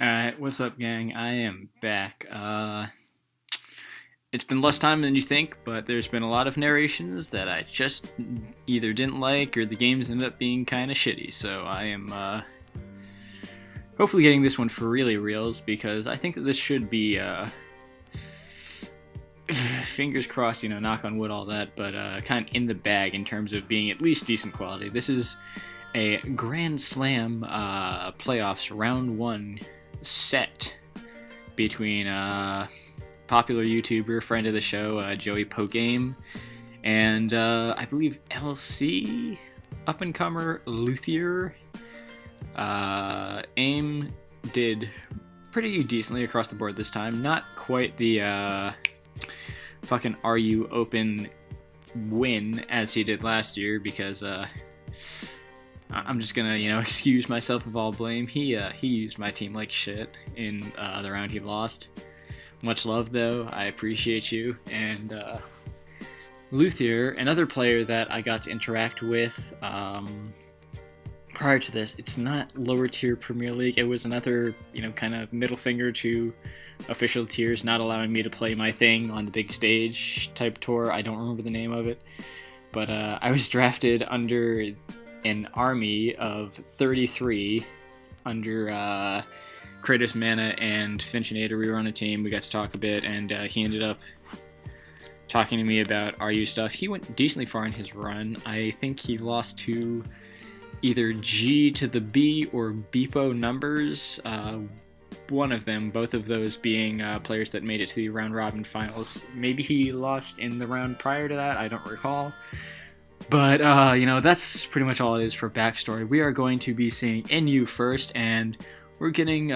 Alright, what's up, gang? I am back. It's been less time than you think, but there's been a lot of narrations that I just either didn't like or the games ended up being kind of shitty, so I am, hopefully getting this one for really reals, because I think that this should be, fingers crossed, knock on wood, all that, but, kind of in the bag in terms of being at least decent quality. This is a Grand Slam, playoffs round 1 set between popular YouTuber, friend of the show, Joey Pokeaim, and I believe LC, up-and-comer v.Luthier. Aim did pretty decently across the board this time. Not quite the fucking RU Open win as he did last year, because I'm just gonna, excuse myself of all blame. He used my team like shit in the round he lost. Much love, though. I appreciate you. And Luthier, another player that I got to interact with prior to this. It's not lower tier Premier League. It was another, kind of middle finger to official tiers, not allowing me to play my thing on the big stage type tour. I don't remember the name of it, but I was drafted under an army of 33 under Kratos Mana and Finchinator. We were on a team, we got to talk a bit, and he ended up talking to me about RU stuff. He went decently far in his run. I think he lost to either G to the B or Beepo numbers. One of them, both of those being players that made it to the round robin finals. Maybe he lost in the round prior to that, I don't recall. But, that's pretty much all it is for backstory. We are going to be seeing NU first, and we're getting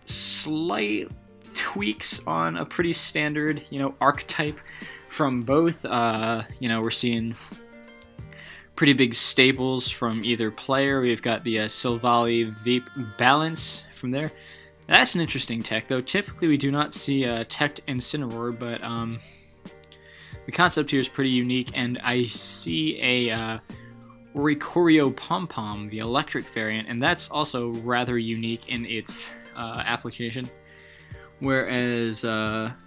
slight tweaks on a pretty standard, archetype from both. We're seeing pretty big staples from either player. We've got the Silvally Vape Balance from there. That's an interesting tech, though. Typically, we do not see teched Incineroar, but the concept here is pretty unique, and I see a Oricorio Pom-Pom, the electric variant, and that's also rather unique in its application. Whereas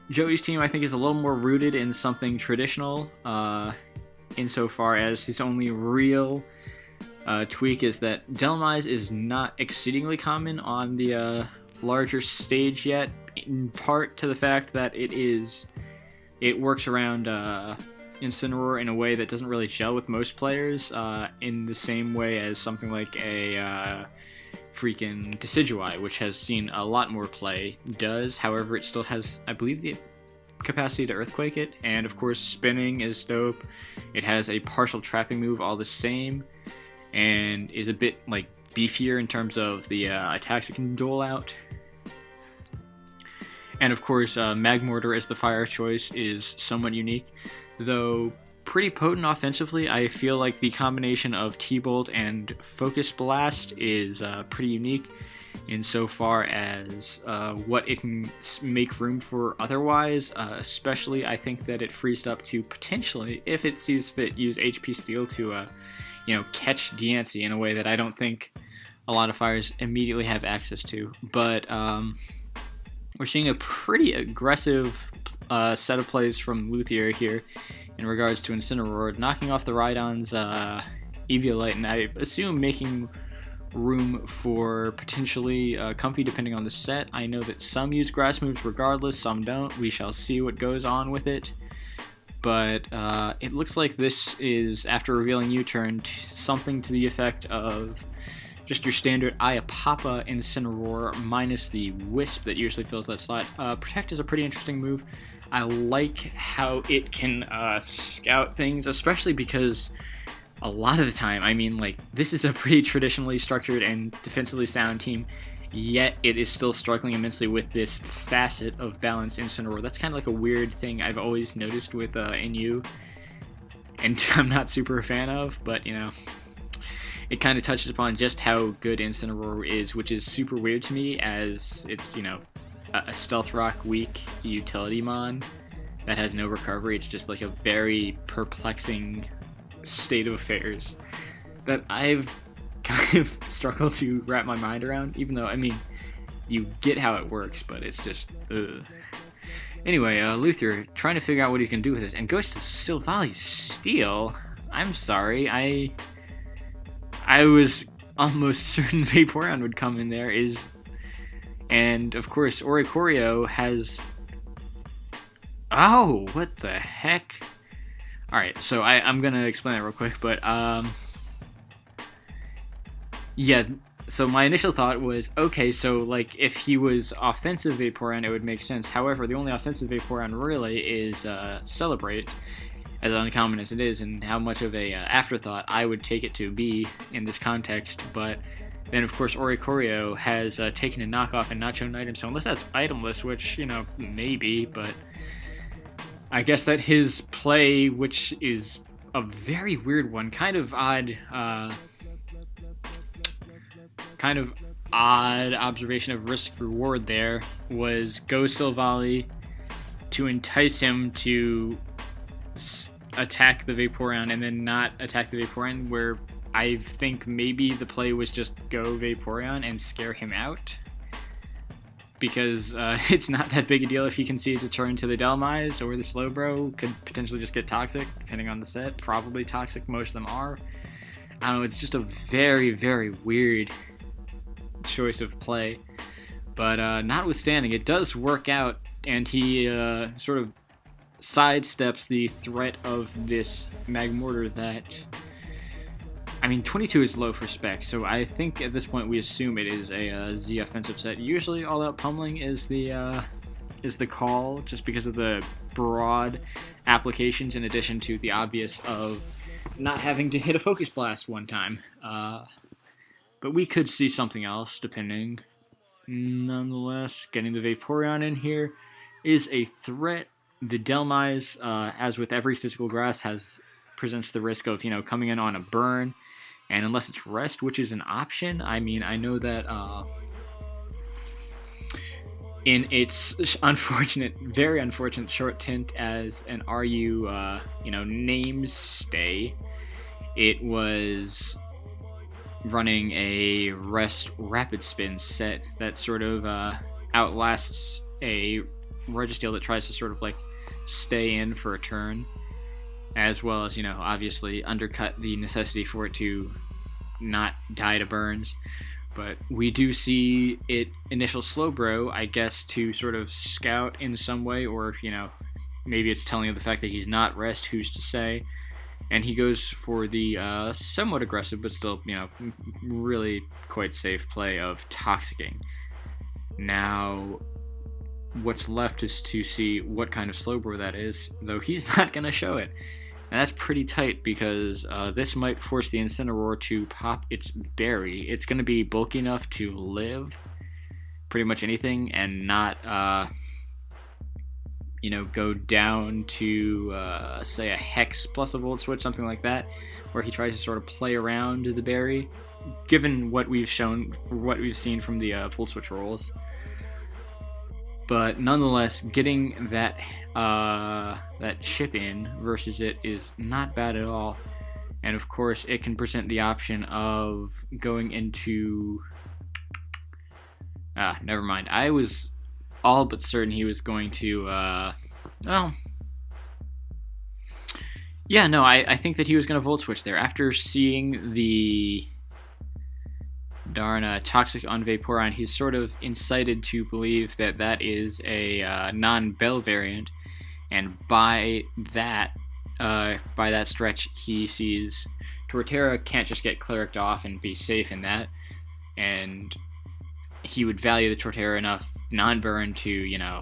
Joey's team, I think, is a little more rooted in something traditional, insofar as his only real tweak is that Delmise is not exceedingly common on the larger stage yet, in part to the fact that it works around Incineroar in a way that doesn't really gel with most players, in the same way as something like a freaking Decidueye, which has seen a lot more play, does. However, it still has, I believe, the capacity to Earthquake it, and of course spinning is dope. It has a partial trapping move all the same, and is a bit beefier in terms of the attacks it can dole out. And of course, Magmortar as the fire choice is somewhat unique, though pretty potent offensively. I feel like the combination of T-Bolt and Focus Blast is pretty unique insofar as what it can make room for otherwise. Especially, I think that it frees it up to potentially, if it sees fit, use HP Steel to, catch Diancie in a way that I don't think a lot of fires immediately have access to. But we're seeing a pretty aggressive set of plays from Luthier here in regards to Incineroar, knocking off the Rhydon's Eviolite, and I assume making room for potentially Comfey depending on the set. I know that some use grass moves regardless, some don't. We shall see what goes on with it. But it looks like this is, after revealing U-turn, something to the effect of just your standard Iapapa Incineroar minus the Wisp that usually fills that slot. Protect is a pretty interesting move. I like how it can scout things, especially because a lot of the time, this is a pretty traditionally structured and defensively sound team, yet it is still struggling immensely with this facet of balance Incineroar. That's kind of like a weird thing I've always noticed with NU, and I'm not super a fan of, but, it kind of touches upon just how good Incineroar is, which is super weird to me, as it's, a Stealth Rock weak utility mon that has no recovery. It's just like a very perplexing state of affairs that I've kind of struggled to wrap my mind around, even though, you get how it works, but it's just, ugh. Anyway, Luthier trying to figure out what he can do with this, and goes to Silvally Steel. I'm sorry, I was almost certain Vaporeon would come in there. And of course, Oricorio has. Oh, what the heck? All right, so I'm gonna explain that real quick, but yeah. So my initial thought was, okay, so like if he was offensive Vaporeon, it would make sense. However, the only offensive Vaporeon really is Celebrate, as uncommon as it is, and how much of a afterthought I would take it to be in this context. But then, of course, Oricorio has taken a knockoff and not shown items, so unless that's itemless, which, you know, maybe, but I guess that his play, which is a very weird one, kind of odd observation of risk-reward there, was go Silvally to entice him to attack the Vaporeon and then not attack the Vaporeon, where I think maybe the play was just go Vaporeon and scare him out, because it's not that big a deal if he concedes a turn to the Delmise, or the Slowbro could potentially just get Toxic, depending on the set. Probably Toxic, most of them are. I don't know, it's just a very, very weird choice of play. But notwithstanding, it does work out, and he sort of sidesteps the threat of this Magmortar that, I mean, 22 is low for spec, so I think at this point we assume it is a Z offensive set. Usually all-out pummeling is the call, just because of the broad applications, in addition to the obvious of not having to hit a Focus Blast one time. But we could see something else, depending. Nonetheless, getting the Vaporeon in here is a threat. The Delmise, as with every physical grass, presents the risk of, you know, coming in on a burn, and unless it's rest, which is an option. I mean, I know that in its very unfortunate short tint as an RU, name stay, it was running a rest rapid spin set that sort of outlasts a Registeel that tries to sort of like stay in for a turn, as well as, you know, obviously undercut the necessity for it to not die to burns. But we do see it initial Slowbro, I guess, to sort of scout in some way, or, you know, maybe it's telling of the fact that he's not rest, who's to say. And he goes for the somewhat aggressive, but still, you know, really quite safe play of Toxicking. Now, what's left is to see what kind of Slowbro that is, though he's not going to show it. And that's pretty tight, because this might force the Incineroar to pop its berry. It's going to be bulky enough to live pretty much anything and not, go down to, say, a Hex plus a Volt Switch, something like that, where he tries to sort of play around the berry, given what we've seen from the Volt Switch rolls. But nonetheless, getting that chip in versus it is not bad at all. And of course, it can present the option of going into... never mind. I was all but certain he was going to... I think that he was going to Volt Switch there. After seeing the darn Toxic on Vaporeon, he's sort of incited to believe that that is a non-Bell variant, and by that stretch, he sees Torterra can't just get Clericked off and be safe in that, and he would value the Torterra enough non-burn to,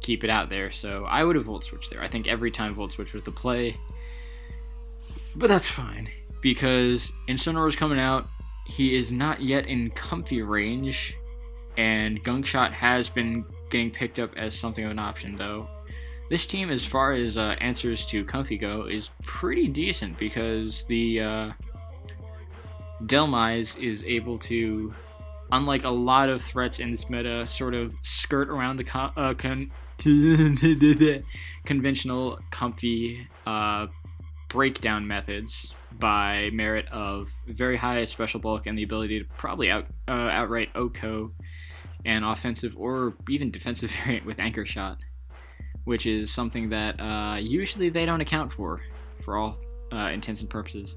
keep it out there. So I would have Volt Switched there. I think every time Volt Switch was the play, but that's fine, because Incineroar's coming out. He is not yet in comfy range, and Gunk Shot has been getting picked up as something of an option, though. This team, as far as answers to comfy go, is pretty decent, because the Delmise is able to, unlike a lot of threats in this meta, sort of skirt around the conventional comfy breakdown methods by merit of very high special bulk and the ability to probably outright OHKO an offensive or even defensive variant with Anchor Shot, which is something that usually they don't account for all intents and purposes.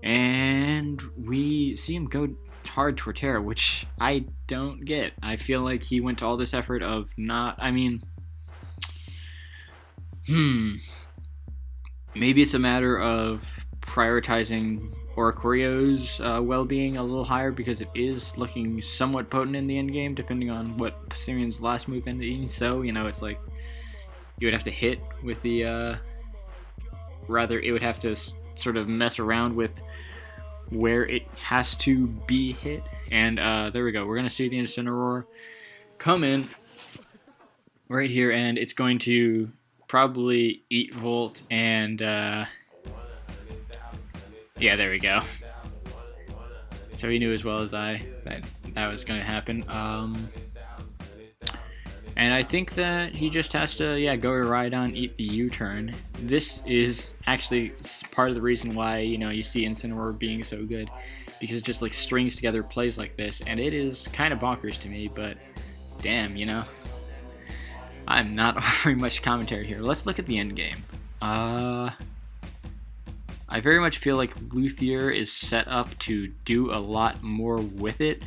And we see him go hard Torterra, which I don't get. I feel like he went to all this effort of not... I mean... Maybe it's a matter of prioritizing Oricorio's well-being a little higher, because it is looking somewhat potent in the end game, depending on what Passerian's last move ended. So, you know, it's like you would have to hit with the... rather, it would have to sort of mess around with where it has to be hit. And there we go. We're going to see the Incineroar come in right here, and it's going to probably eat Volt, and yeah, there we go. So he knew as well as I that was going to happen. And I think that he just has to, go to Rhydon, eat the U-turn. This is actually part of the reason why, you know, you see Incineroar being so good, because it just like strings together plays like this, and it is kind of bonkers to me, but damn, you know. I'm not offering much commentary here. Let's look at the end game. I very much feel like Luthier is set up to do a lot more with it.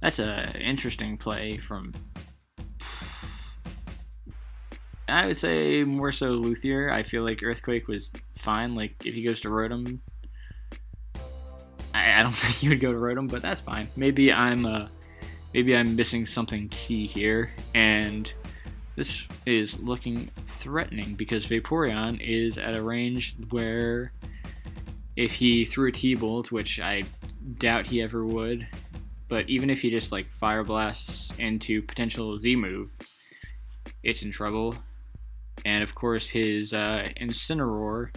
That's an interesting play from... I would say more so Luthier. I feel like Earthquake was fine. Like, if he goes to Rotom, I don't think he would go to Rotom, but that's fine. Maybe I'm missing something key here, and this is looking threatening because Vaporeon is at a range where if he threw a T-Bolt, which I doubt he ever would, but even if he just like Fire Blasts into potential Z move, it's in trouble. And of course his Incineroar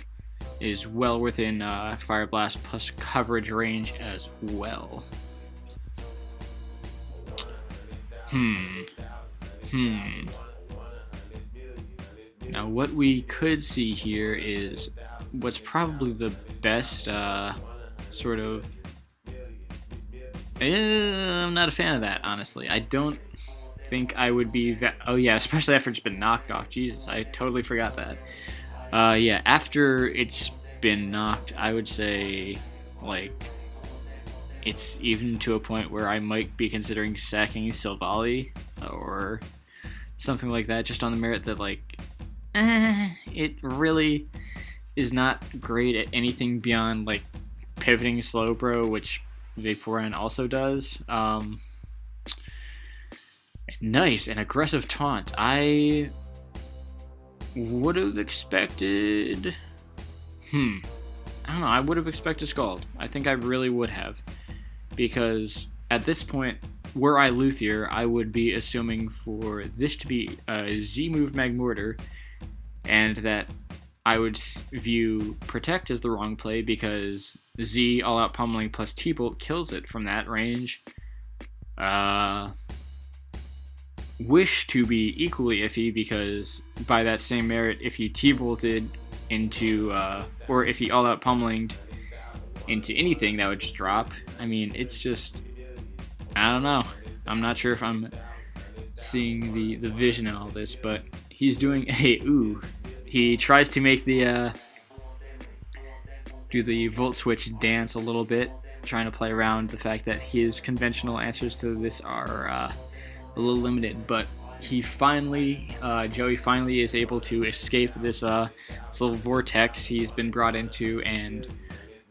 is well within Fire Blast plus coverage range as well. Now what we could see here is what's probably the best sort of... I'm not a fan of that, honestly. I don't think I would be... Oh yeah, especially after it's been knocked off. Jesus, I totally forgot that. Yeah, after it's been knocked, I would say, like, it's even to a point where I might be considering sacking Silvally or something like that, just on the merit that, like, it really is not great at anything beyond, like, pivoting Slowbro, which Vaporeon also does. Nice, an aggressive taunt. I would have expected... I don't know, I would have expected Scald. I think I really would have. Because at this point, were I Luthier, I would be assuming for this to be a Z-move Magmortar, and that I would view Protect as the wrong play because Z all-out pummeling plus T-Bolt kills it from that range. Wish to be equally iffy because by that same merit, if he T-Bolted into, or if he all-out pummeling into anything, that would just drop. I mean, it's just, I don't know. I'm not sure if I'm seeing the vision in all this, but he's doing a he tries to make the do the Volt Switch dance a little bit, trying to play around the fact that his conventional answers to this are a little limited, but he finally, Joey finally is able to escape this little vortex he's been brought into and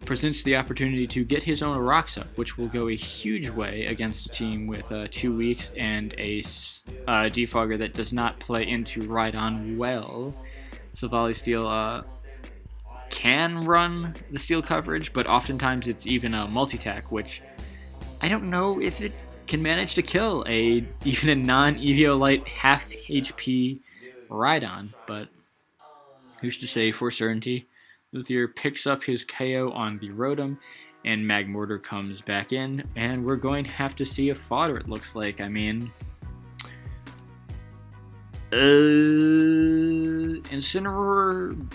presents the opportunity to get his own Roxup, which will go a huge way against a team with 2 weeks and a defogger that does not play into Rhydon well. So Volley Steel can run the steel coverage, but oftentimes it's even a multi-tack, which I don't know if it can manage to kill even a non-Eviolite half HP Rhydon, but who's to say for certainty. Luthier picks up his KO on the Rotom, and Magmortar comes back in, and we're going to have to see a fodder, it looks like. I mean, Incineroar...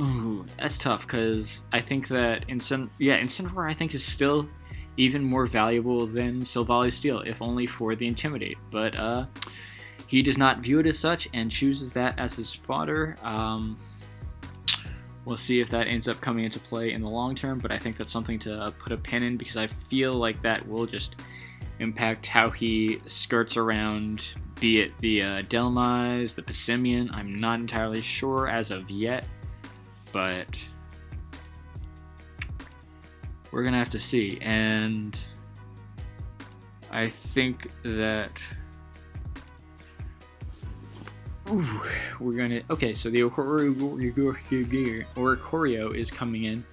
Ooh, that's tough, because I think that Incineroar I think is still even more valuable than Silvally Steel, if only for the Intimidate. But he does not view it as such and chooses that as his fodder. We'll see if that ends up coming into play in the long term, but I think that's something to put a pin in, because I feel like that will just impact how he skirts around, be it the Delmise, the Passimian. I'm not entirely sure as of yet, but we're going to have to see. And I think that we're gonna. Okay, so the Oricorio is coming in.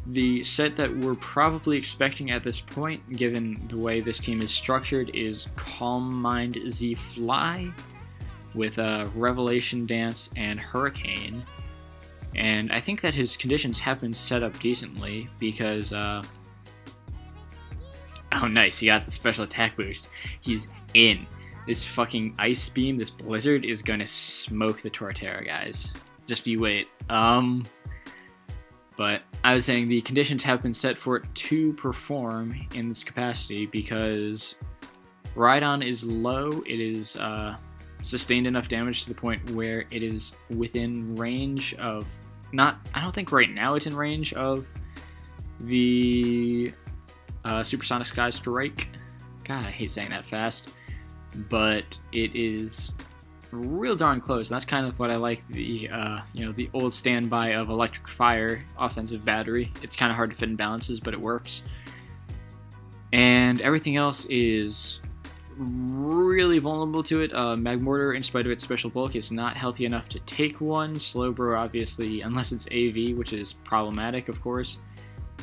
The set that we're probably expecting at this point, given the way this team is structured, is Calm Mind Z Fly with Revelation Dance and Hurricane. And I think that his conditions have been set up decently because, oh nice, he got the special attack boost. He's in. This fucking Ice Beam, this Blizzard, is gonna smoke the Torterra, guys. Just you wait. But I was saying the conditions have been set for it to perform in this capacity because Rhydon is low. It is sustained enough damage to the point where it is within range of... I don't think right now it's in range of the Supersonic Sky Strike. God, I hate saying that fast. But it is real darn close, and that's kind of what I like, the the old standby of Electric Fire offensive battery. It's kind of hard to fit in balances, but it works. And everything else is really vulnerable to it. Magmortar, in spite of its special bulk, is not healthy enough to take one. Slowbro, obviously, unless it's AV, which is problematic, of course,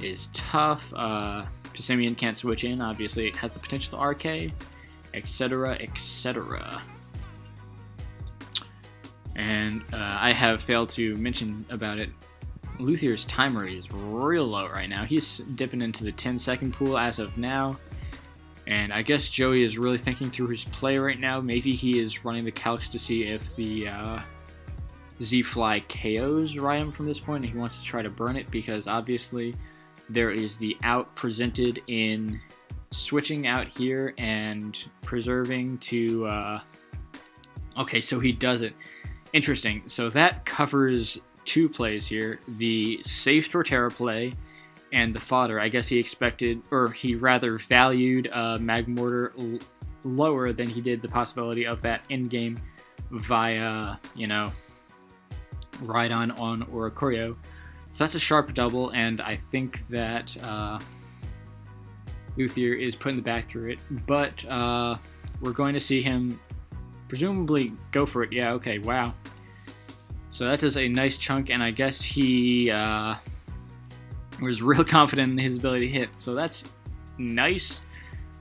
is tough. Passimian can't switch in. Obviously, it has the potential to RK, etc., etc. And I have failed to mention about it, Luthier's timer is real low right now. He's dipping into the 10-second pool as of now. And I guess Joey is really thinking through his play right now. Maybe he is running the calcs to see if the Z-Fly KOs Rhyme from this point, and he wants to try to burn it, because obviously there is the out presented in switching out here and preserving to... Okay, so he does it. Interesting. So that covers two plays here. The safe Torterra play and the fodder. I guess he expected, or he rather valued Magmortar lower than he did the possibility of that end-game via, Rhydon on Oricorio. So that's a sharp double, and I think that Luthier is putting the back through it. But we're going to see him presumably go for it. Yeah, okay, wow. So that does a nice chunk, and I guess he was real confident in his ability to hit. So that's nice.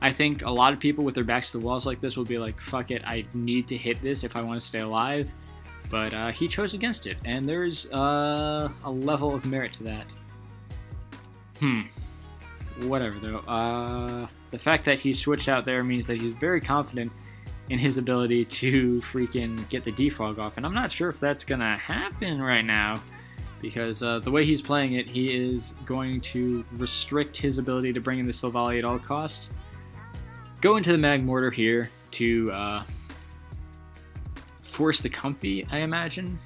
I think a lot of people with their backs to the walls like this will be like, fuck it, I need to hit this if I want to stay alive. But he chose against it, and there's a level of merit to that. Whatever, though. The fact that he switched out there means that he's very confident in his ability to freaking get the defog off. And I'm not sure if that's going to happen right now, because the way he's playing it, he is going to restrict his ability to bring in the Silvally at all costs. Go into the Magmortar here to force the Comfy, I imagine.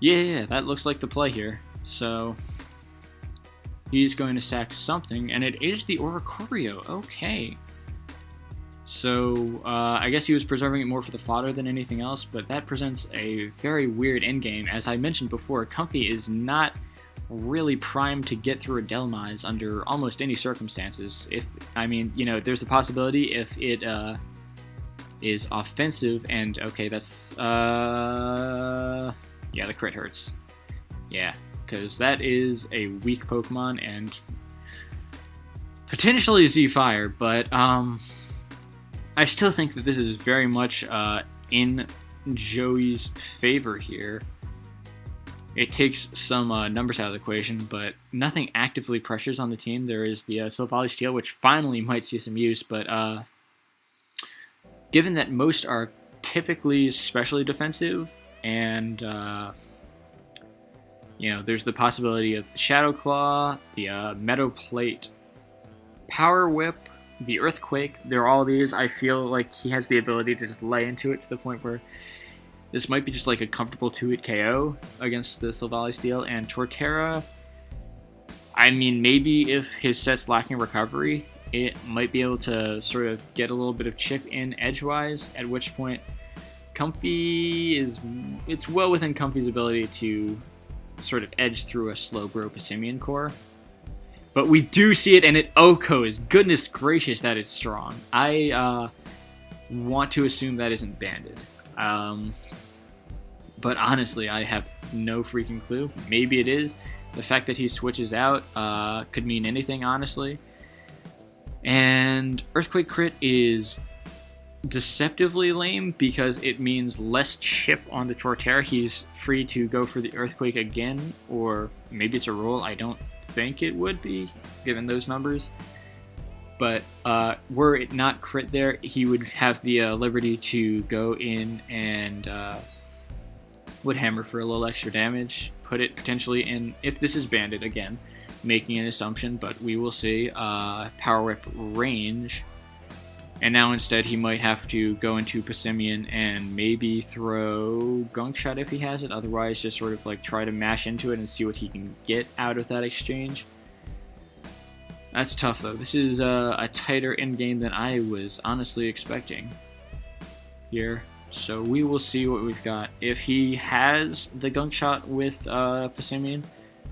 Yeah, that looks like the play here. So he's going to sack something, and it is the Oricorio. Okay. So I guess he was preserving it more for the fodder than anything else, but that presents a very weird endgame. As I mentioned before, Comfy is not really primed to get through a Delmise under almost any circumstances. There's a possibility if it is offensive, and okay, that's yeah, the crit hurts. Yeah, because that is a weak Pokemon and potentially Z-Fire, but I still think that this is very much in Joey's favor here. It takes some numbers out of the equation, but nothing actively pressures on the team. There is the Silvally Steel, which finally might see some use, but given that most are typically specially defensive, and there's the possibility of Shadow Claw, the Meadow Plate Power Whip, the Earthquake, there are all these. I feel like he has the ability to just lay into it to the point where this might be just like a comfortable 2-hit KO against the Silvally Steel. And Torterra, I mean, maybe if his set's lacking recovery, it might be able to sort of get a little bit of chip in edgewise, at which point it's well within Comfy's ability to sort of edge through a slow grow Passimian core. But we do see it, and it OHKOs. Goodness gracious, that is strong. I want to assume that isn't banded. But honestly, I have no freaking clue. Maybe it is. The fact that he switches out could mean anything, honestly. And Earthquake crit is deceptively lame because it means less chip on the Torterra. He's free to go for the Earthquake again, or maybe it's a roll. I don't think it would be, given those numbers. But were it not crit there, he would have the liberty to go in and would hammer for a little extra damage, put it potentially in, if this is banded again, making an assumption, but we will see, Power Whip range. And now instead he might have to go into Passimian and maybe throw Gunk Shot if he has it, otherwise just sort of like try to mash into it and see what he can get out of that exchange. That's tough though. This is a tighter endgame than I was honestly expecting here. So we will see what we've got. If he has the Gunk Shot with Passimian,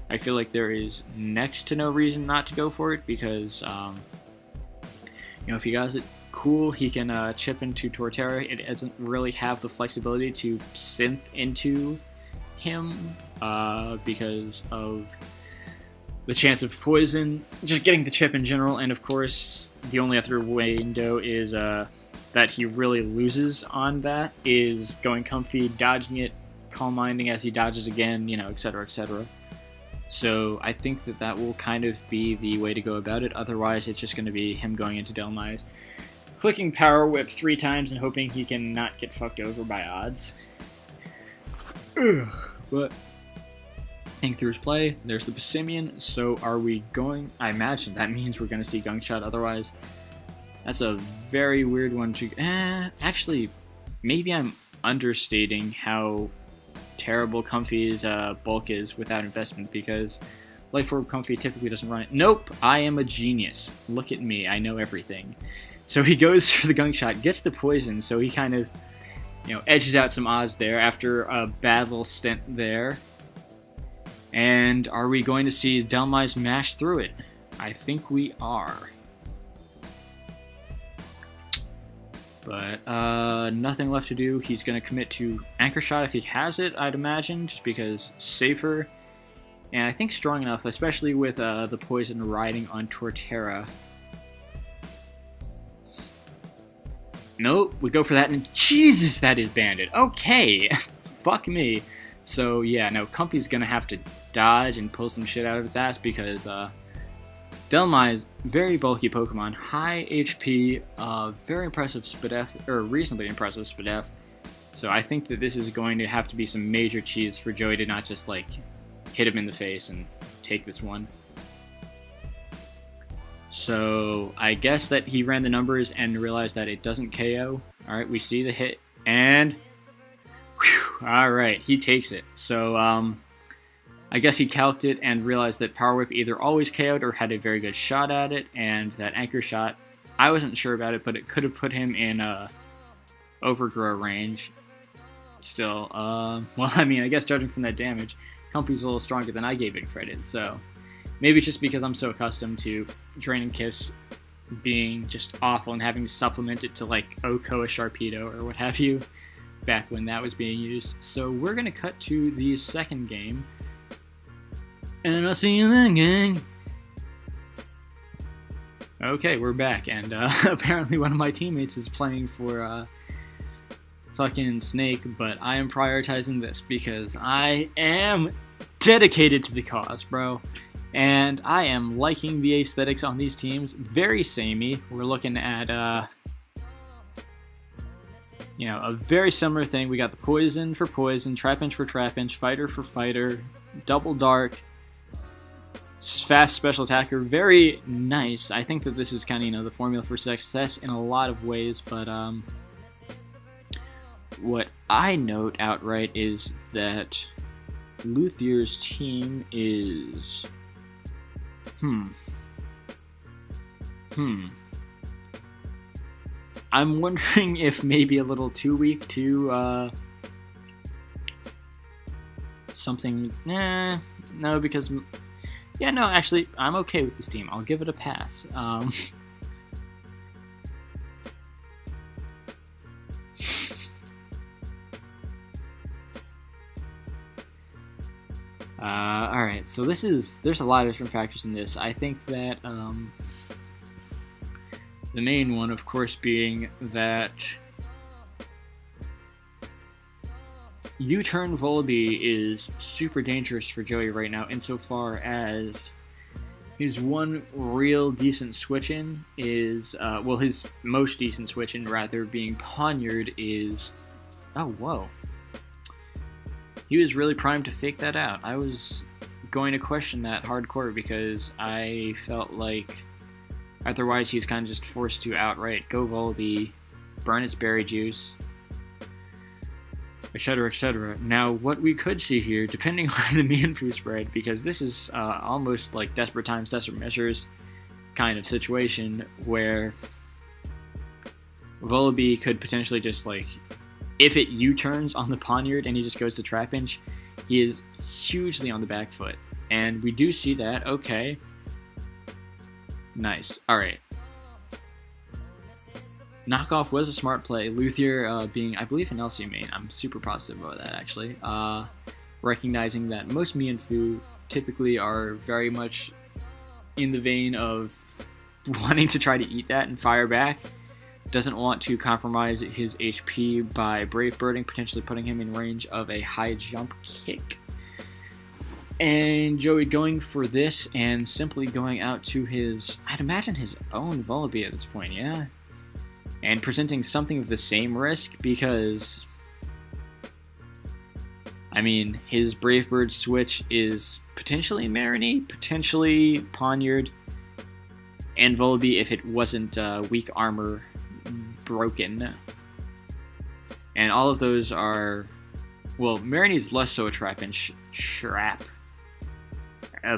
I feel like there is next to no reason not to go for it, because if he has it, cool, he can chip into Torterra. It doesn't really have the flexibility to synth into him because of the chance of poison, just getting the chip in general, and of course the only other window is that he really loses on that is going Comfy, dodging it, Calm Minding as he dodges again, etc., etc. So I think that will kind of be the way to go about it. Otherwise, it's just going to be him going into Delmise, clicking Power Whip 3 times and hoping he can not get fucked over by odds. But think through his play, there's the Passimian. So are we going? I imagine that means we're going to see Gunk Shot. Otherwise, that's a very weird one to... actually, maybe I'm understating how terrible Comfy's bulk is without investment, because Life Orb Comfy typically doesn't run it. Nope, I am a genius. Look at me, I know everything. So he goes for the Gunk Shot, gets the poison, so he kind of, edges out some odds there after a bad little stint there. And are we going to see Delmise mash through it? I think we are. But nothing left to do. He's going to commit to Anchor Shot if he has it, I'd imagine, just because safer. And I think strong enough, especially with the poison riding on Torterra. Nope, we go for that, and Jesus, that is banded. Okay, fuck me. So yeah, no, Comfy's going to have to dodge and pull some shit out of its ass, because Delmise, very bulky Pokemon, high HP, very impressive Spadef, or reasonably impressive Spadef. So I think that this is going to have to be some major cheese for Joey to not just like hit him in the face and take this one. So I guess that he ran the numbers and realized that it doesn't KO. Alright, we see the hit, and alright, he takes it. So I guess he calced it and realized that Power Whip either always KO'd or had a very good shot at it, and that Anchor Shot, I wasn't sure about it, but it could have put him in overgrow range. Still, well, I mean, I guess judging from that damage, Comfy's a little stronger than I gave it credit, so maybe it's just because I'm so accustomed to Drain and Kiss being just awful and having to supplement it to like OHKO a Sharpedo or what have you, back when that was being used. So we're going to cut to the second game. And I'll see you then, gang. Okay, we're back, and apparently one of my teammates is playing for fucking Snake, but I am prioritizing this because I am dedicated to the cause, bro. And I am liking the aesthetics on these teams. Very samey. We're looking at, a very similar thing. We got the Poison for Poison, Trapinch for Trapinch, Fighter for Fighter, Double Dark, fast special attacker, very nice. I think that this is kind of, the formula for success in a lot of ways, but what I note outright is that Luthier's team is... I'm wondering if maybe a little too weak to something. No, because no, actually, I'm okay with this team. I'll give it a pass. All right, so there's a lot of different factors in this. I think that the main one, of course, being that U-turn Volby is super dangerous for Joey right now, insofar as his one real decent switch-in is, his most decent switch-in, rather, being Poniard is... Oh, whoa. He was really primed to fake that out. I was going to question that hardcore because I felt like otherwise he's kind of just forced to outright go Volby, burn its berry juice, etc., etc. Now, what we could see here, depending on the Mienfoo spread, because this is almost like desperate times, desperate measures kind of situation, where Volby could potentially just, like, if it U-turns on the Poniard and he just goes to Trapinch, he is hugely on the back foot. And we do see that. Okay. Nice. Alright. Knockoff was a smart play. Luthier being, I believe, an LC main. I'm super positive about that, actually. Recognizing that most Mienfoo typically are very much in the vein of wanting to try to eat that and fire back. Doesn't want to compromise his HP by Brave Birding, potentially putting him in range of a high jump kick. And Joey going for this and simply going out to his, I'd imagine his own Volby at this point, yeah? And presenting something of the same risk because, I mean, his Brave Bird switch is potentially Marini, potentially Poniard, and Volby if it wasn't weak armor broken. And all of those are, well, Marini's less so a Trapinch Shrap,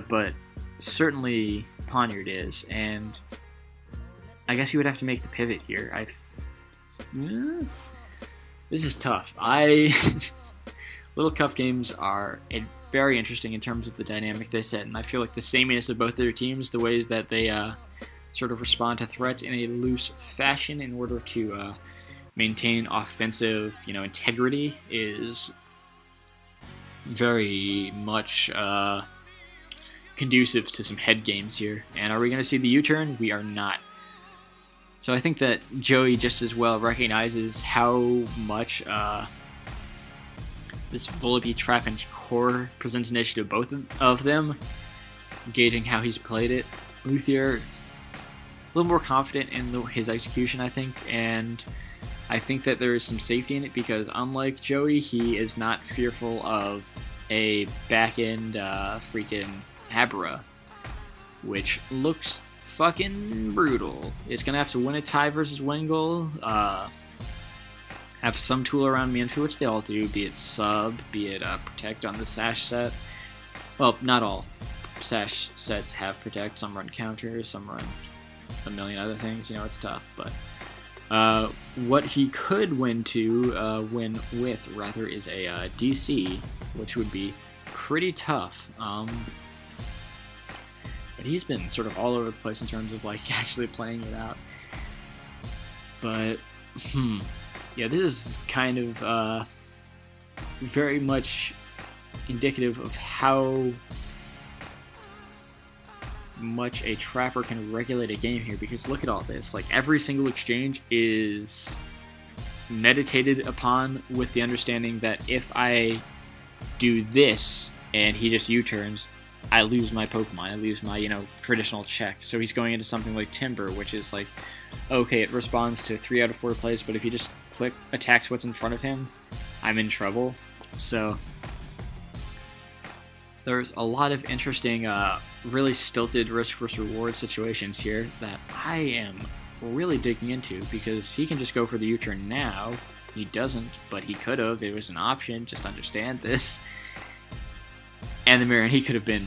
but certainly Poniard is, and I guess he would have to make the pivot here. This is tough. Little Cup games are very interesting in terms of the dynamic they set, and I feel like the sameness of both their teams, the ways that they sort of respond to threats in a loose fashion in order to maintain offensive, integrity, is very much conducive to some head games here. And are we going to see the U-turn? We are not. So I think that Joey just as well recognizes how much this Volby Trapinch core presents an issue to both of them, gauging how he's played it. Luthier, a little more confident in his execution, I think, and I think that there is some safety in it because unlike Joey, he is not fearful of a back-end freaking Habra, which looks fucking brutal. It's gonna have to win a tie versus Wingull, have some tool around Mienfoo, which they all do, be it sub, be it protect on the sash set. Well, not all sash sets have protect, some run counter, some run a million other things, it's tough, but what he could win with is a DC, which would be pretty tough. But he's been sort of all over the place in terms of actually playing it out. But yeah, this is kind of very much indicative of how much a trapper can regulate a game here, because look at all this. Every single exchange is meditated upon with the understanding that if I do this and he just U-turns, I lose my Pokemon, I lose my, traditional check. So he's going into something like Timber, which is okay, it responds to 3 out of 4 plays, but if you just click attacks what's in front of him, I'm in trouble. So There's a lot of interesting, really stilted risk versus reward situations here that I am really digging into, because he can just go for the U-turn now. He doesn't, but he could have. It was an option. Just understand this. And the Marion, he could have been,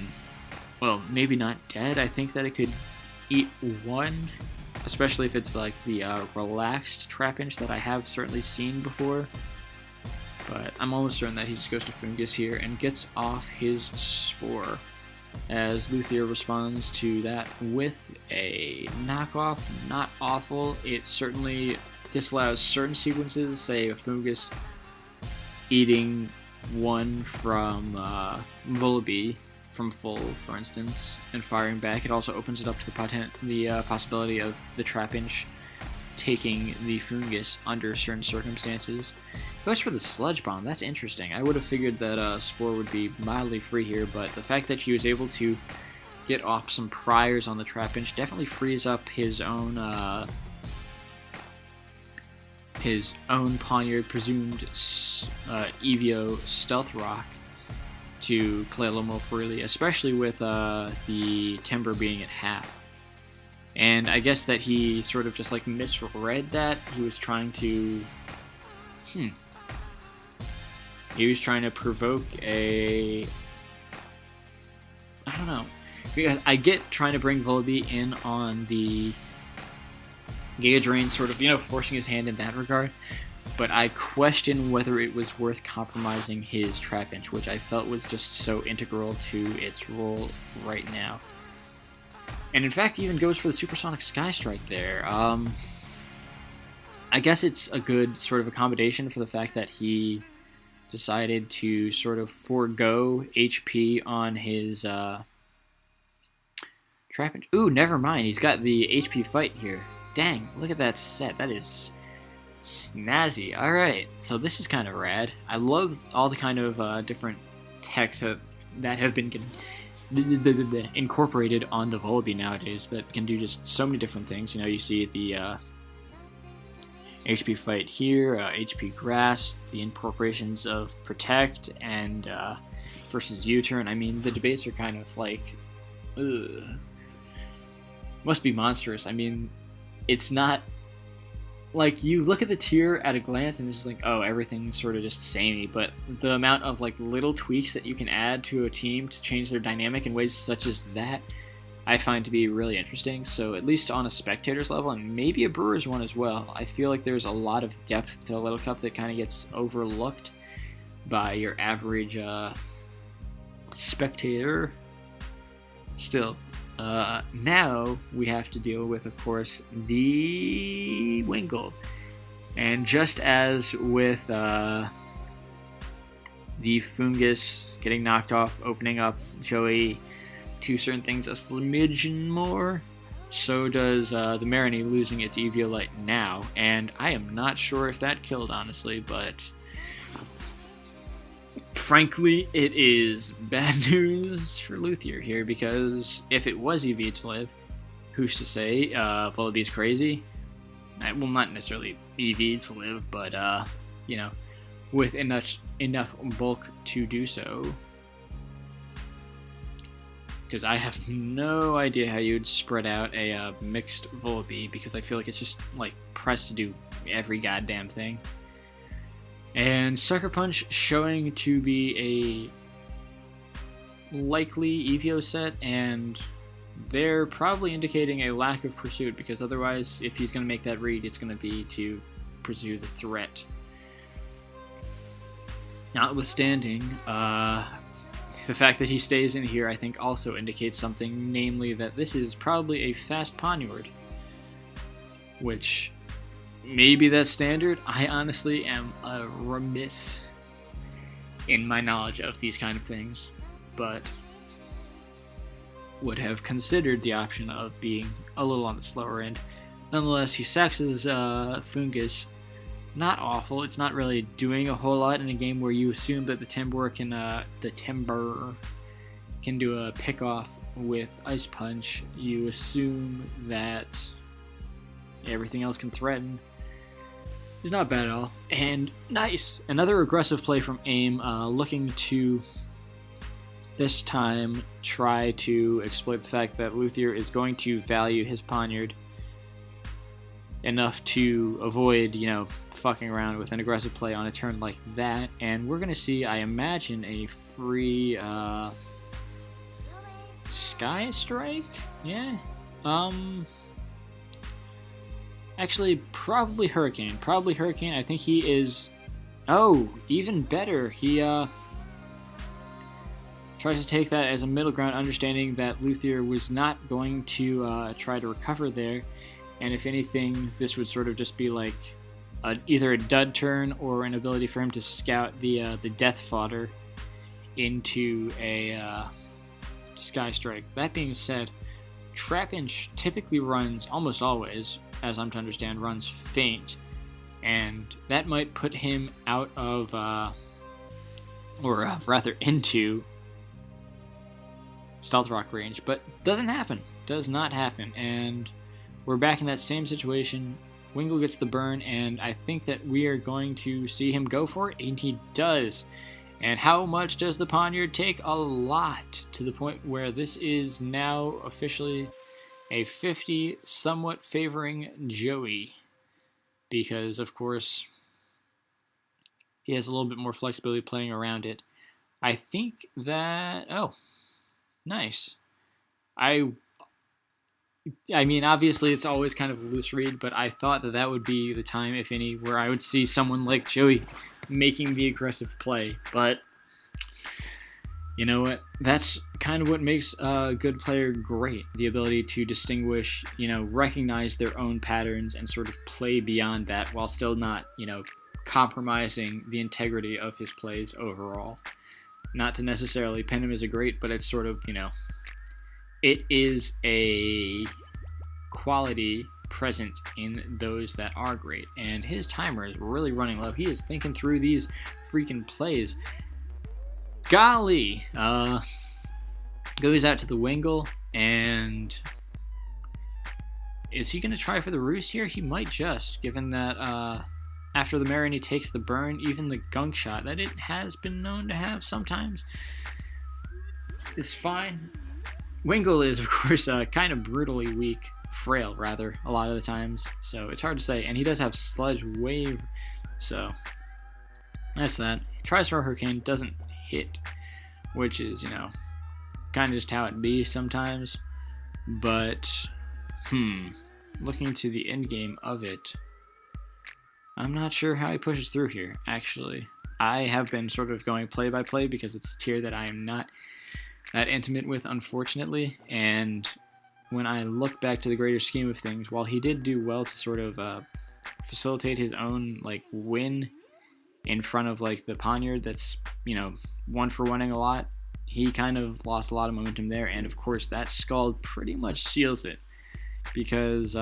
well, maybe not dead. I think that it could eat one, especially if it's like the relaxed Trapinch that I have certainly seen before. But I'm almost certain that he just goes to Fungus here and gets off his Spore, as Luthier responds to that with a knockoff. Not awful. It certainly disallows certain sequences, say a Fungus eating one from Vullaby from full, for instance, and firing back. It also opens it up to the possibility of the Trapinch taking the Fungus under certain circumstances. Goes for the Sludge Bomb. That's interesting. I would have figured that Spore would be mildly free here, but the fact that he was able to get off some priors on the Trapinch definitely frees up his own Poniard, presumed Eevio Stealth Rock, to play a little more freely, especially with the Timber being at half. And I guess that he sort of just like misread that. He was trying to... He was trying to provoke a... I don't know. Because I get trying to bring Vullaby in on the Giga Drain, sort of, forcing his hand in that regard. But I question whether it was worth compromising his Trapinch, which I felt was just so integral to its role right now. And in fact, he even goes for the Supersonic Sky Strike there. I guess it's a good sort of accommodation for the fact that he decided to sort of forego HP on his Trapinch. Ooh, never mind. He's got the HP Fight here. Dang, look at that set. That is snazzy. Alright, so this is kind of rad. I love all the kind of different techs that have been incorporated on the Vullaby nowadays that can do just so many different things. You see the HP Fight here, HP Grass, the incorporations of Protect, and versus U-Turn. I mean, the debates are kind of like, ugh. Must be monstrous. I mean, it's not like you look at the tier at a glance and it's just like, oh, everything's sort of just samey, but the amount of like little tweaks that you can add to a team to change their dynamic in ways such as that, I find to be really interesting. So at least on a spectator's level, and maybe a brewer's one as well, I feel like there's a lot of depth to Little Cup that kind of gets overlooked by your average spectator. Still, now we have to deal with, of course, the Wingull. And just as with the Fungus getting knocked off, opening up Joey to certain things a smidgen more, so does the Marini losing its Eviolite now. And I am not sure if that killed, honestly, but frankly, it is bad news for Luthier here, because if it was EV to live, who's to say? Vullaby's crazy. Well, not necessarily EV to live, but, with enough bulk to do so. Because I have no idea how you'd spread out a mixed Vullaby, because I feel like it's just, like, pressed to do every goddamn thing. And Sucker Punch showing to be a likely Eevio set, and they're probably indicating a lack of pursuit, because otherwise, if he's going to make that read, it's going to be to pursue the threat. Notwithstanding, the fact that he stays in here, I think, also indicates something, namely that this is probably a fast Poniard, which... maybe that's standard. I honestly am remiss in my knowledge of these kind of things, but would have considered the option of being a little on the slower end. Nonetheless, he sacks his Fungus. Not awful. It's not really doing a whole lot in a game where you assume that the Timber can do a pick off with Ice Punch. You assume that everything else can threaten. Is not bad at all. And nice! Another aggressive play from AIM, looking to this time try to exploit the fact that Luthier is going to value his poniard enough to avoid, fucking around with an aggressive play on a turn like that. And we're going to see, I imagine, a free Sky Strike? Yeah. Actually, probably Hurricane. I think he is... Oh, even better. He tries to take that as a middle ground, understanding that Luthier was not going to try to recover there. And if anything, this would sort of just be like either a dud turn or an ability for him to scout the death fodder into a Sky Strike. That being said, Trapinch typically runs, almost always, as I'm to understand, runs Faint. And that might put him out of, or rather into Stealth Rock range, but doesn't happen. Does not happen. And we're back in that same situation. Wingull gets the burn, and I think that we are going to see him go for it, and he does. And how much does the poniard take? A lot, to the point where this is now officially a 50, somewhat favoring Joey. Because, of course, he has a little bit more flexibility playing around it. I think that... Oh, nice. I mean, obviously, it's always kind of a loose read, but I thought that that would be the time, if any, where I would see someone like Joey making the aggressive play. But, you know what? That's kind of what makes a good player great. The ability to distinguish, recognize their own patterns and sort of play beyond that while still not, compromising the integrity of his plays overall. Not to necessarily pin him as a great, but it's sort of, it is a quality present in those that are great. And his timer is really running low. He is thinking through these freaking plays. Golly! Goes out to the Wingull, and is he going to try for the Roost here? He might just, given that after the Marini takes the burn, even the Gunk Shot that it has been known to have sometimes is fine. Wingull is, of course, kind of brutally weak, frail, rather, a lot of the times, so it's hard to say. And he does have Sludge Wave, so that's that. Tries for a Hurricane, doesn't hit, which is, kind of just how it be sometimes. But, looking to the end game of it, I'm not sure how he pushes through here, actually. I have been sort of going play by play because it's a tier that I am not that intimate with, unfortunately. And when I look back to the greater scheme of things, while he did do well to sort of facilitate his own win in front of the poniard that's one for winning a lot, he kind of lost a lot of momentum there. And of course that Scald pretty much seals it, because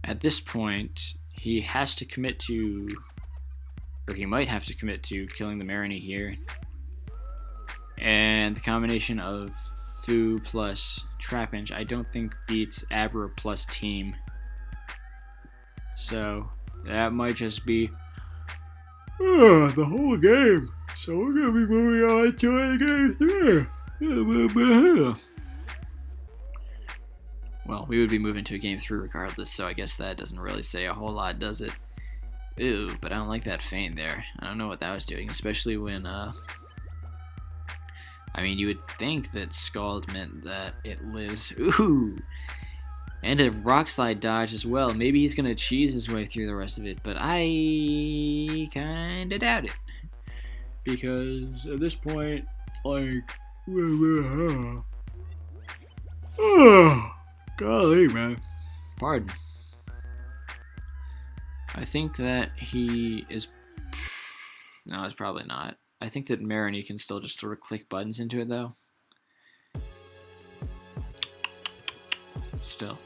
at this point he has to commit to, or he might have to commit to, killing the Marini here. And the combination of Fu plus Trapinch I don't think beats Abra plus Team. So that might just be the whole game. So we're going to be moving on to game 3. Well, we would be moving to a game 3 regardless, so I guess that doesn't really say a whole lot, does it? Ew, but I don't like that feint there. I don't know what that was doing, especially when, I mean, you would think that Scald meant that it lives. Ooh! And a Rock Slide dodge as well. Maybe he's going to cheese his way through the rest of it, but I kind of doubt it. Because at this point, golly, man. Pardon. I think that he is... No, it's probably not. I think that Marini can still just sort of click buttons into it, though. Still.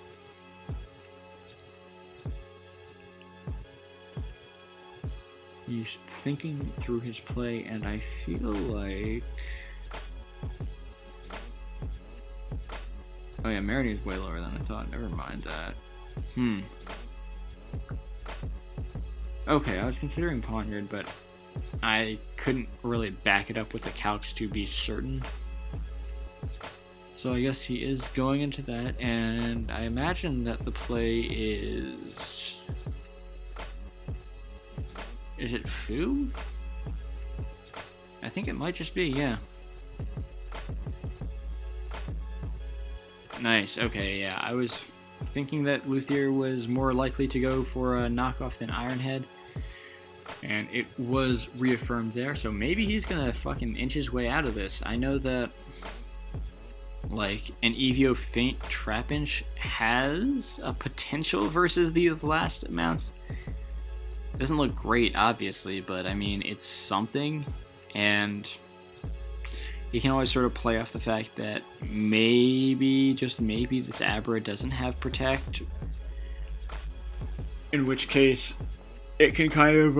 He's thinking through his play, and I feel like... Oh yeah, Marini's way lower than I thought. Never mind that. Okay, I was considering Poniard, but I couldn't really back it up with the calcs to be certain. So I guess he is going into that, and I imagine that the play is... Is it Foo? I think it might just be, yeah. Nice, okay, yeah. I was thinking that Luthier was more likely to go for a knockoff than Ironhead, and it was reaffirmed there, so maybe he's gonna fucking inch his way out of this. I know that, like, an Evio Feint Trapinch has a potential versus these last mounts. It doesn't look great, obviously, but I mean, it's something, and you can always sort of play off the fact that maybe, just maybe, this Abra doesn't have Protect, in which case it can kind of,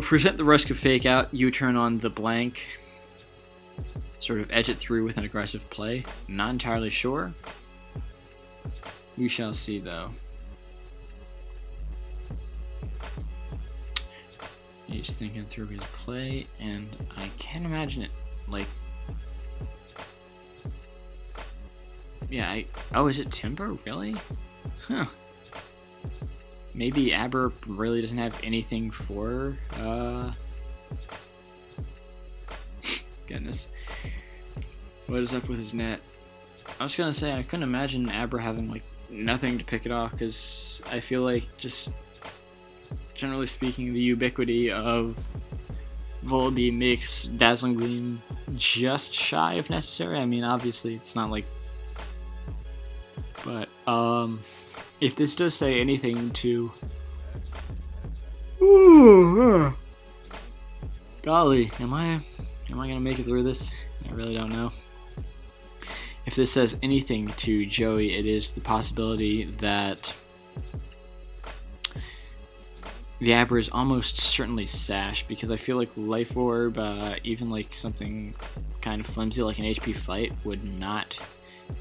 present the risk of Fake Out, U-turn on the blank, sort of edge it through with an aggressive play. Not entirely sure. We shall see, though. He's thinking through his play, and I can't imagine it, like... Yeah, oh, is it Timber? Really? Huh. Maybe Aber really doesn't have anything for, Goodness. What is up with his net? I was gonna say, I couldn't imagine Aber having, like, nothing to pick it off, because I feel like, just generally speaking, the ubiquity of Volibee makes Dazzling Gleam just shy of necessary. I mean, obviously, it's not like... But, if this does say anything to... Golly, am I gonna make it through this? I really don't know. If this says anything to Joey, it is the possibility that the Abra is almost certainly Sash, because I feel like Life Orb, even like something kind of flimsy like an HP Fight, would not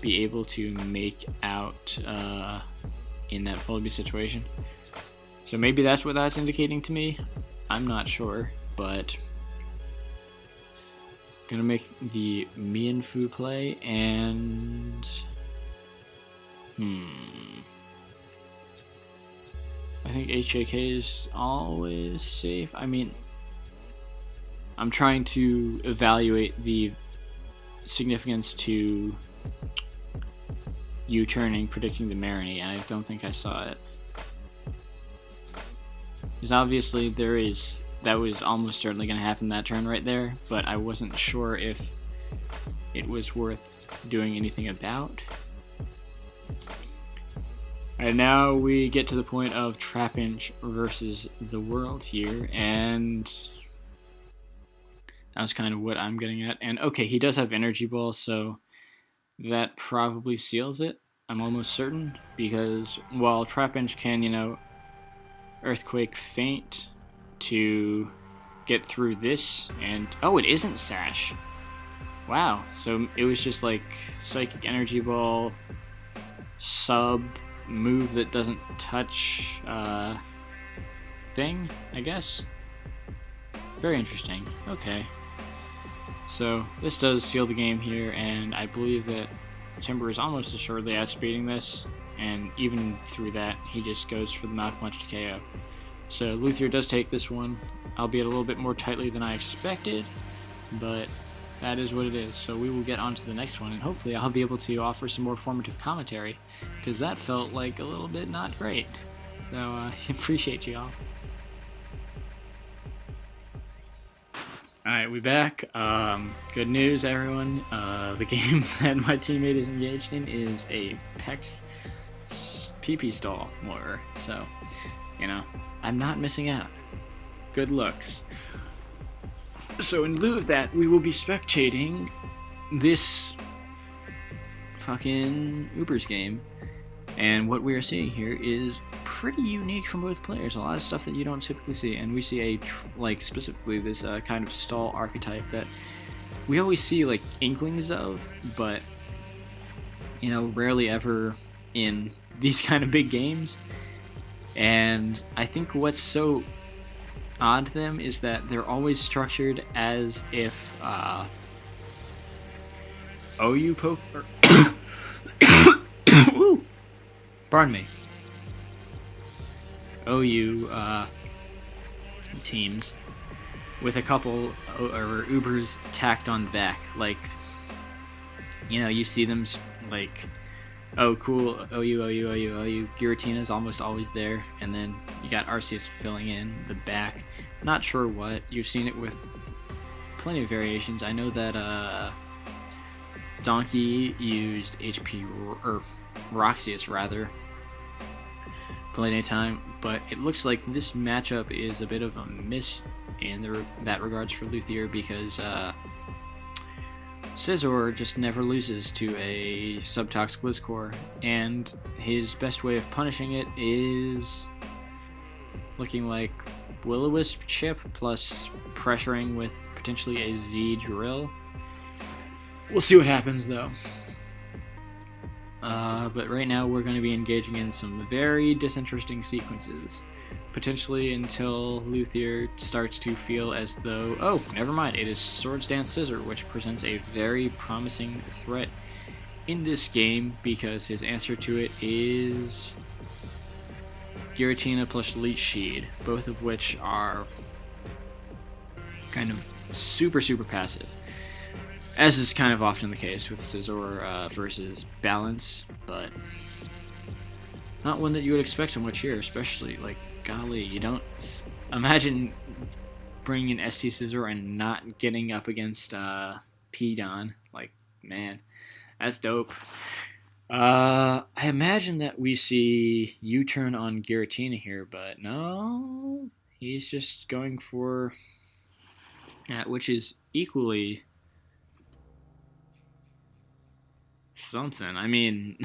be able to make out in that Volibee situation. So maybe that's what that's indicating to me. I'm not sure, but gonna make the Mienfoo play, and I think HJK is always safe. I mean, I'm trying to evaluate the significance to U-turning, predicting the Marini, and I don't think I saw it. Because obviously that was almost certainly going to happen that turn right there, but I wasn't sure if it was worth doing anything about. And now we get to the point of Trapinch versus the world here, and that was kind of what I'm getting at. And okay, he does have Energy Ball, so that probably seals it, I'm almost certain, because while Trapinch can, you know, Earthquake Feint to get through this, and oh, it isn't Sash. Wow, so it was just like Psychic Energy Ball, sub, move that doesn't touch thing, I guess. Very interesting. Okay. So this does seal the game here, and I believe that Timber is almost assuredly outspeeding this, and even through that, he just goes for the Mouth Punch to KO. So Luthier does take this one, albeit a little bit more tightly than I expected, but that is what it is. So we will get on to the next one, and hopefully I'll be able to offer some more formative commentary, because that felt like a little bit not great. So I appreciate you all. Alright, we back. Good news, everyone. The game that my teammate is engaged in is a PEX PP stall lure, so, you know, I'm not missing out. Good looks. So in lieu of that, we will be spectating this fucking Ubers game, and what we are seeing here is pretty unique from both players. A lot of stuff that you don't typically see, and we see like specifically this kind of stall archetype that we always see like inklings of, but you know, rarely ever in these kind of big games. And I think what's so odd to them is that they're always structured as if OU poker. Pardon me. OU teams with a couple or Ubers tacked on back. Like, you know, you see them like, oh cool, OU. Giratina's almost always there, and then you got Arceus filling in the back. Not sure what. You've seen it with plenty of variations. I know that Donkey used HP or Roxas rather plenty of time, but it looks like this matchup is a bit of a miss in that regards for Luthier, because Scizor just never loses to a Subtox Gliscor, and his best way of punishing it is looking like Will-O-Wisp chip plus pressuring with potentially a Z drill. We'll see what happens though. But right now we're going to be engaging in some very disinteresting sequences, potentially until Luthier starts to feel as though, oh, never mind, it is Swords Dance Scizor, which presents a very promising threat in this game, because his answer to it is Giratina plus Leech Seed, both of which are kind of super passive, as is kind of often the case with Scizor versus Balance, but not one that you would expect so much here, especially, like, golly, you don't imagine bringing in ST Scizor and not getting up against P-Don. Like, man, that's dope. I imagine that we see U-turn on Giratina here, but no, he's just going for that, which is equally something. I mean,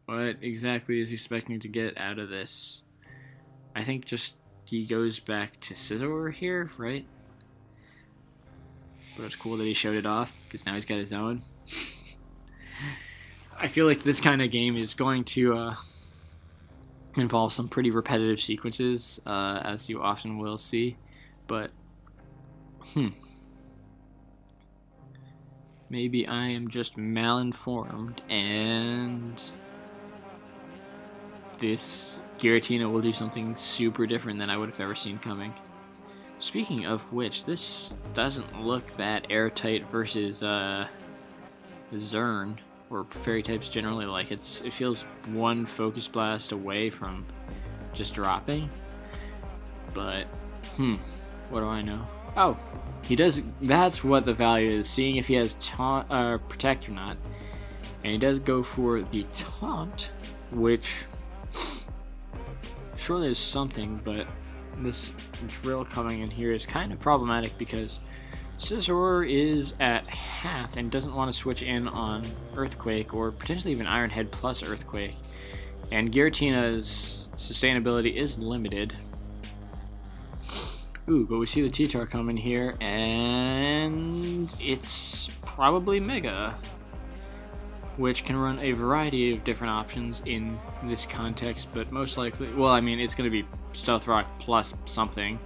what exactly is he expecting to get out of this? I think just he goes back to Scizor here, right? But it's cool that he showed it off, because now he's got his own. I feel like this kind of game is going to involve some pretty repetitive sequences, as you often will see. But, maybe I am just malinformed, and this Giratina will do something super different than I would have ever seen coming. Speaking of which, this doesn't look that airtight versus Zern, or fairy types generally. Like, it feels one Focus Blast away from just dropping. But, what do I know? Oh, he does. That's what the value is, seeing if he has Protect or not. And he does go for the Taunt, which surely is something, but this drill coming in here is kind of problematic, because Scizor is at half and doesn't want to switch in on Earthquake, or potentially even Iron Head plus Earthquake, and Giratina's sustainability is limited. Ooh, but we see the T-Tar coming here, and it's probably Mega, which can run a variety of different options in this context, but most likely, well, I mean, it's going to be Stealth Rock plus something,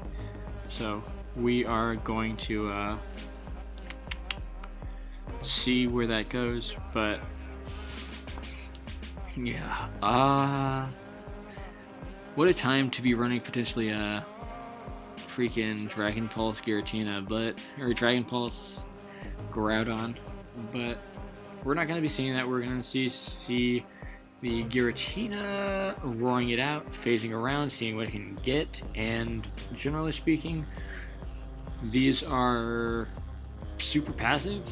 so we are going to see where that goes. But yeah, what a time to be running potentially a freaking Dragon Pulse Giratina, or Dragon Pulse Groudon, but we're not going to be seeing that. We're going to see the Giratina roaring it out, phasing around, seeing what it can get, and generally speaking, these are super passive.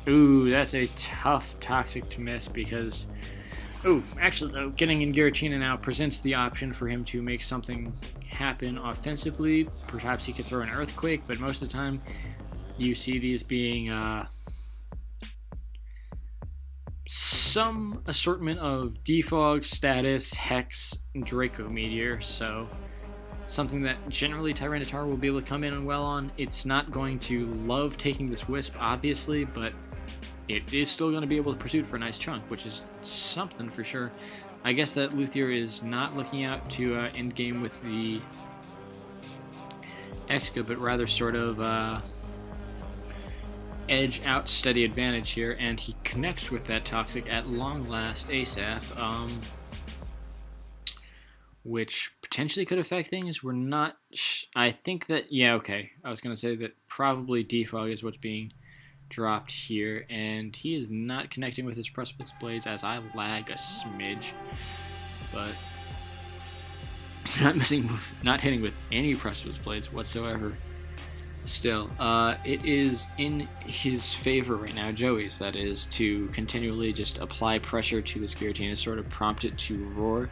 Ooh, that's a tough Toxic to miss, because actually though, getting in Giratina now presents the option for him to make something happen offensively. Perhaps he could throw an Earthquake, but most of the time you see these being some assortment of Defog, Status, Hex, and Draco Meteor, so something that generally Tyranitar will be able to come in well on. It's not going to love taking this Wisp, obviously, but it is still going to be able to pursue it for a nice chunk, which is something for sure. I guess that Luthier is not looking out to end game with the Exca, but rather sort of edge out steady advantage here, and he connects with that Toxic at long last ASAP, which potentially could affect things. We're not... I think that... Yeah, okay. I was going to say that probably Defog is what's being dropped here, and he is not connecting with his Precipice Blades as I lag a smidge, but not hitting with any Precipice Blades whatsoever. Still, it is in his favor right now, Joey's, that is, to continually just apply pressure to this Giratina, sort of prompt it to roar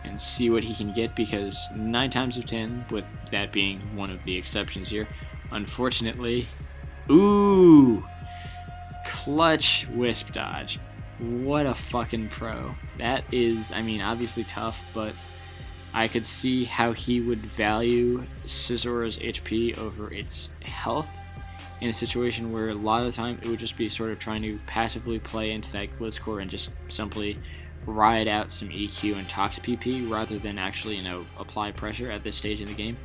and see what he can get, because 9 times out of 10, with that being one of the exceptions here, unfortunately, ooh, clutch Wisp Dodge. What a fucking pro. That is, I mean, obviously tough, but I could see how he would value Scissor's HP over its health in a situation where a lot of the time it would just be sort of trying to passively play into that Gliscor and just simply ride out some EQ and Tox PP rather than actually, you know, apply pressure at this stage in the game.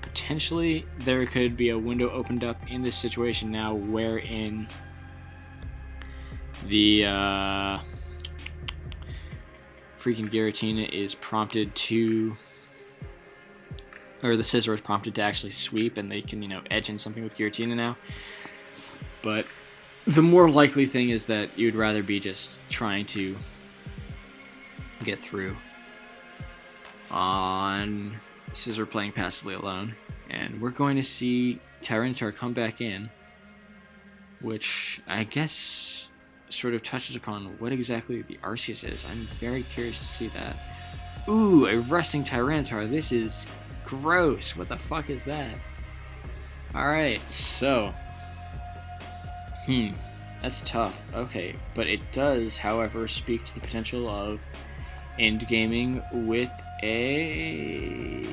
Potentially there could be a window opened up in this situation now wherein the freaking Giratina is prompted to, or the Scizor is prompted to actually sweep, and they can, you know, edge in something with Giratina now. But the more likely thing is that you'd rather be just trying to get through on Scizor playing passively alone. And we're going to see Tyranitar come back in, which I guess sort of touches upon what exactly the Arceus is. I'm very curious to see that. Ooh, a resting Tyranitar. This is gross. What the fuck is that? Alright, so. That's tough. Okay, but it does, however, speak to the potential of endgaming with a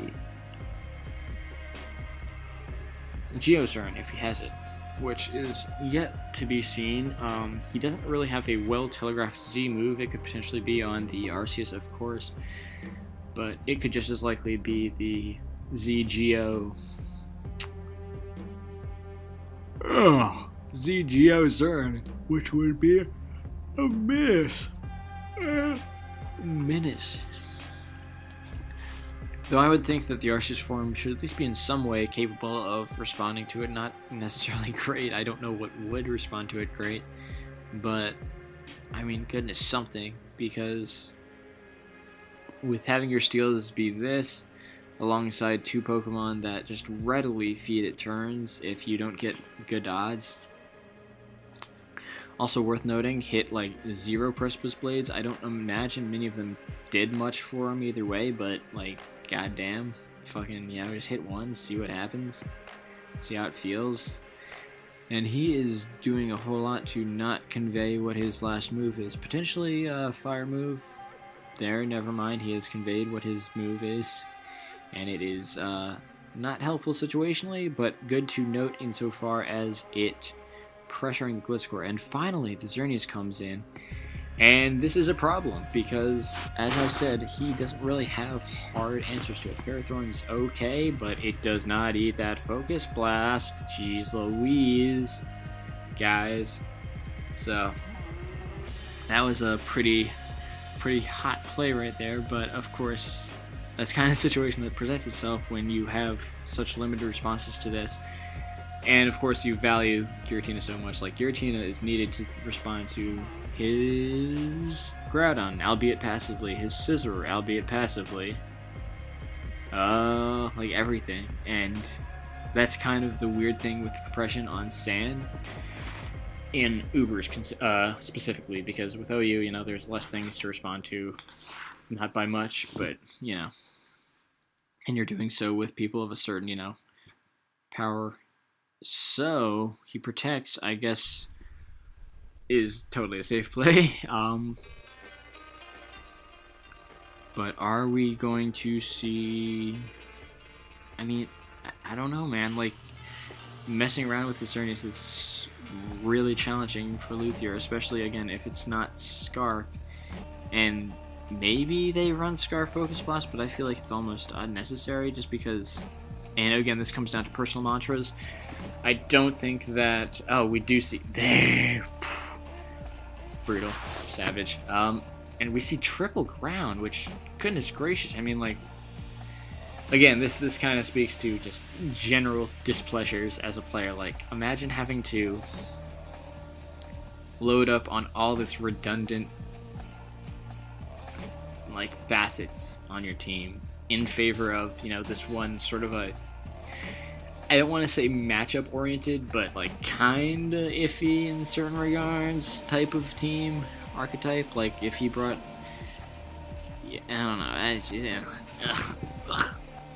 Geozern if he has it, which is yet to be seen. He doesn't really have a well-telegraphed Z move. It could potentially be on the Arceus, of course, but it could just as likely be the Z Geo. Z Geozern, which would be a menace. Menace. Though I would think that the Arceus form should at least be in some way capable of responding to it. Not necessarily great. I don't know what would respond to it great. But, I mean, goodness, something. Because with having your Steelers be this, alongside 2 Pokemon that just readily feed it turns if you don't get good odds. Also worth noting, hit like 0 Precipice Blades. I don't imagine many of them did much for him either way, but like, goddamn, fucking, yeah, just hit one, see what happens, see how it feels. And he is doing a whole lot to not convey what his last move is. Potentially a fire move there, never mind, he has conveyed what his move is. And it is not helpful situationally, but good to note insofar as it pressuring the Gliscor. And finally, the Xerneas comes in. And this is a problem, because, as I said, he doesn't really have hard answers to it. Ferrothorn's okay, but it does not eat that Focus Blast. Jeez Louise, guys. So, that was a pretty hot play right there, but of course, that's kind of the situation that presents itself when you have such limited responses to this. And of course, you value Giratina so much. Like, Giratina is needed to respond to his Groudon, albeit passively, his Scizor, albeit passively, like everything. And that's kind of the weird thing with the compression on sand, in Ubers specifically, because with OU, you know, there's less things to respond to, not by much, but, you know, and you're doing so with people of a certain, you know, power. So, he protects, I guess, is totally a safe play. But are we going to see... I mean, I don't know, man. Like, messing around with the Xerneas is really challenging for Luthier, especially, again, if it's not Scarf. And maybe they run Scar Focus Blast, but I feel like it's almost unnecessary just because, and again, this comes down to personal mantras. I don't think that, oh, we do see, there, brutal, savage. And we see triple ground, which, goodness gracious, I mean, like, again, this kind of speaks to just general displeasures as a player. Like, imagine having to load up on all this redundant, like, facets on your team in favor of, you know, this one sort of a, I don't want to say matchup oriented, but like kinda iffy in certain regards type of team archetype. Like if he brought, yeah, I don't know,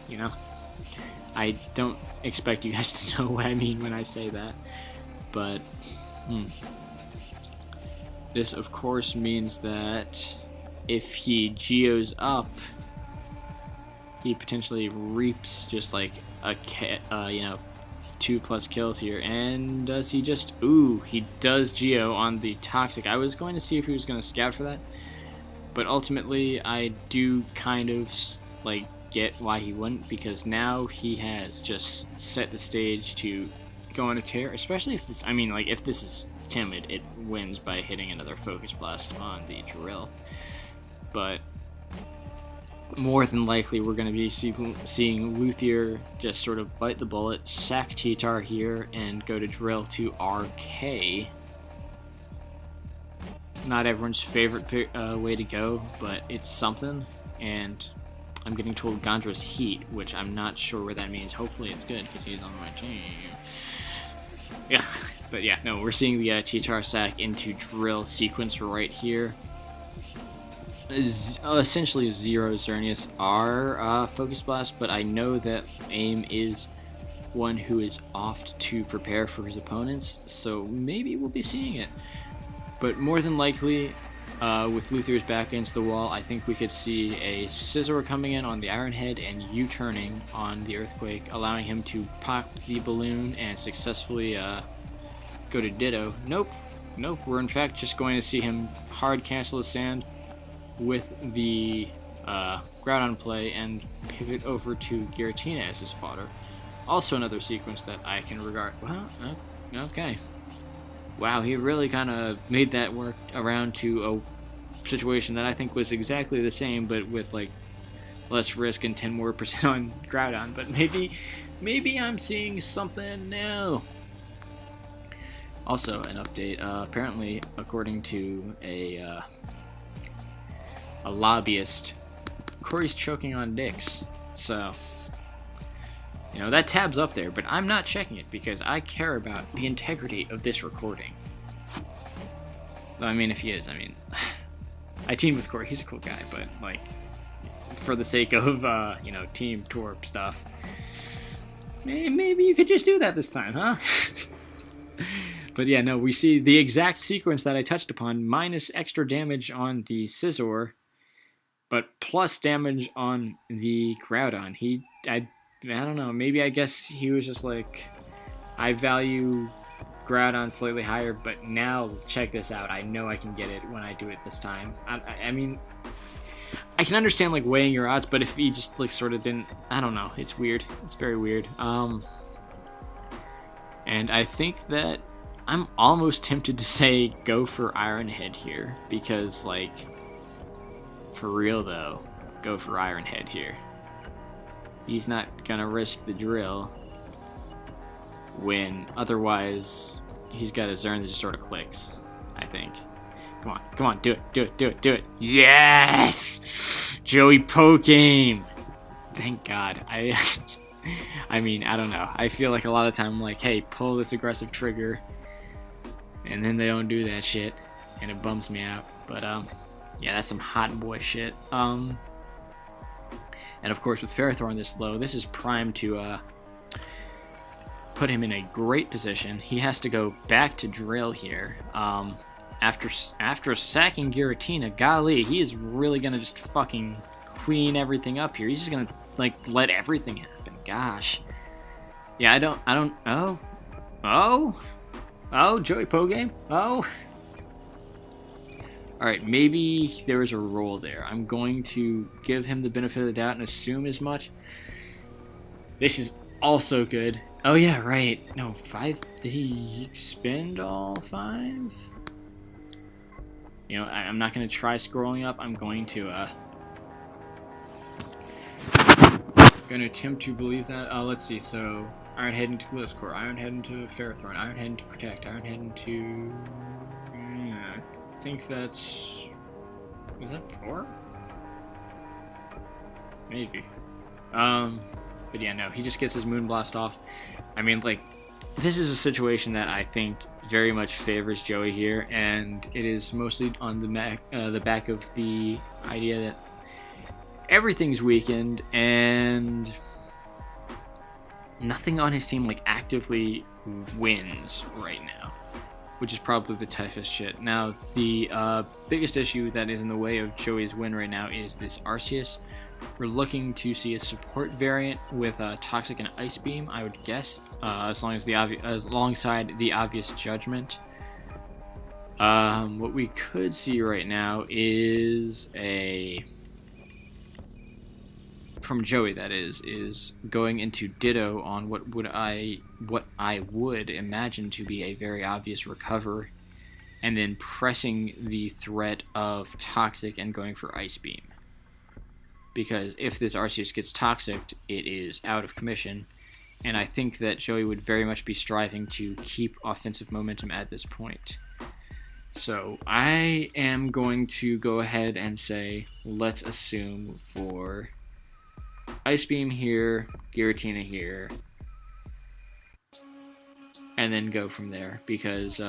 you know, I don't expect you guys to know what I mean when I say that, but this of course means that if he geos up, he potentially reaps just like a you know, 2+ kills here. And does he just, ooh, he does geo on the toxic. I was going to see if he was going to scout for that, but ultimately I do kind of like get why he wouldn't, because now he has just set the stage to go on a tear, especially if this, I mean, like if this is timid, it wins by hitting another focus blast on the drill. But more than likely we're going to be seeing Luthier just sort of bite the bullet, sack Cheetar here, and go to drill to RK. Not everyone's favorite way to go, but it's something. And I'm getting told Gandra's heat, which I'm not sure what that means. Hopefully it's good, because he's on my team. Yeah, but yeah, no, we're seeing the Cheetar sack into drill sequence right here. Essentially 0 Xerneas are Focus Blast, but I know that AIM is one who is oft to prepare for his opponents, so maybe we'll be seeing it. But more than likely, with Luthier's back against the wall, I think we could see a Scizor coming in on the Iron Head and U-turning on the Earthquake, allowing him to pop the balloon and successfully go to Ditto. Nope, we're in fact just going to see him hard cancel the sand with the Groudon play and pivot over to Giratina as his fodder. Also another sequence that I can regard, well, okay. Wow, he really kind of made that work around to a situation that I think was exactly the same, but with like less risk and 10% more on Groudon. But maybe I'm seeing something new. Also, an update. Apparently, according to a lobbyist, Corey's choking on dicks. So, you know, that tab's up there, but I'm not checking it because I care about the integrity of this recording. I mean, if he is, I mean, I teamed with Corey, he's a cool guy, but, like, for the sake of, you know, Team Torp stuff, maybe you could just do that this time, huh? But yeah, no, we see the exact sequence that I touched upon, minus extra damage on the Scizor, but plus damage on the Groudon. I don't know, maybe I guess he was just like, I value Groudon slightly higher, but now check this out, I know I can get it when I do it this time. I mean, I can understand like weighing your odds, but if he just like sort of didn't, I don't know, it's weird, it's very weird. And I think that I'm almost tempted to say go for Iron Head here, because like, for real though, go for Iron Head here. He's not gonna risk the drill when otherwise he's got a Zern that just sort of clicks, I think. Come on, do it. Yes! Joey Pokeaim! Thank God. I mean, I don't know. I feel like a lot of time I'm like, hey, pull this aggressive trigger, and then they don't do that shit, and it bums me out. But, yeah, that's some hot boy shit. And of course, with Ferrothorn this low, this is primed to put him in a great position. He has to go back to drill here. After sacking Giratina, golly, he is really gonna just fucking clean everything up here. He's just gonna like let everything happen. Gosh. Yeah, I don't. Oh, Joey Pokeaim. Oh. Alright, maybe there was a roll there. I'm going to give him the benefit of the doubt and assume as much. This is also good. Oh yeah, right. No, 5. Did he expend all 5? You know, I'm not going to try scrolling up. I'm going to attempt to believe that. Let's see. So, Iron Head into Bliss Core, Iron Head into Fairthorn, Iron Head into Protect, Iron Head into... I think that's... Was that 4? Maybe. But yeah, no, he just gets his Moonblast off. I mean, like, this is a situation that I think very much favors Joey here, and it is mostly on the back of the idea that everything's weakened, and nothing on his team, like, actively wins right now, which is probably the toughest shit. Now, the biggest issue that is in the way of Joey's win right now is this Arceus. We're looking to see a support variant with Toxic and Ice Beam, I would guess, alongside the obvious Judgment. What we could see right now is from Joey, that is going into Ditto on what I would imagine to be a very obvious recover, and then pressing the threat of Toxic and going for Ice Beam. Because if this Arceus gets Toxic, it is out of commission, and I think that Joey would very much be striving to keep offensive momentum at this point. So I am going to go ahead and say, let's assume for Ice Beam here, Giratina here, and then go from there, because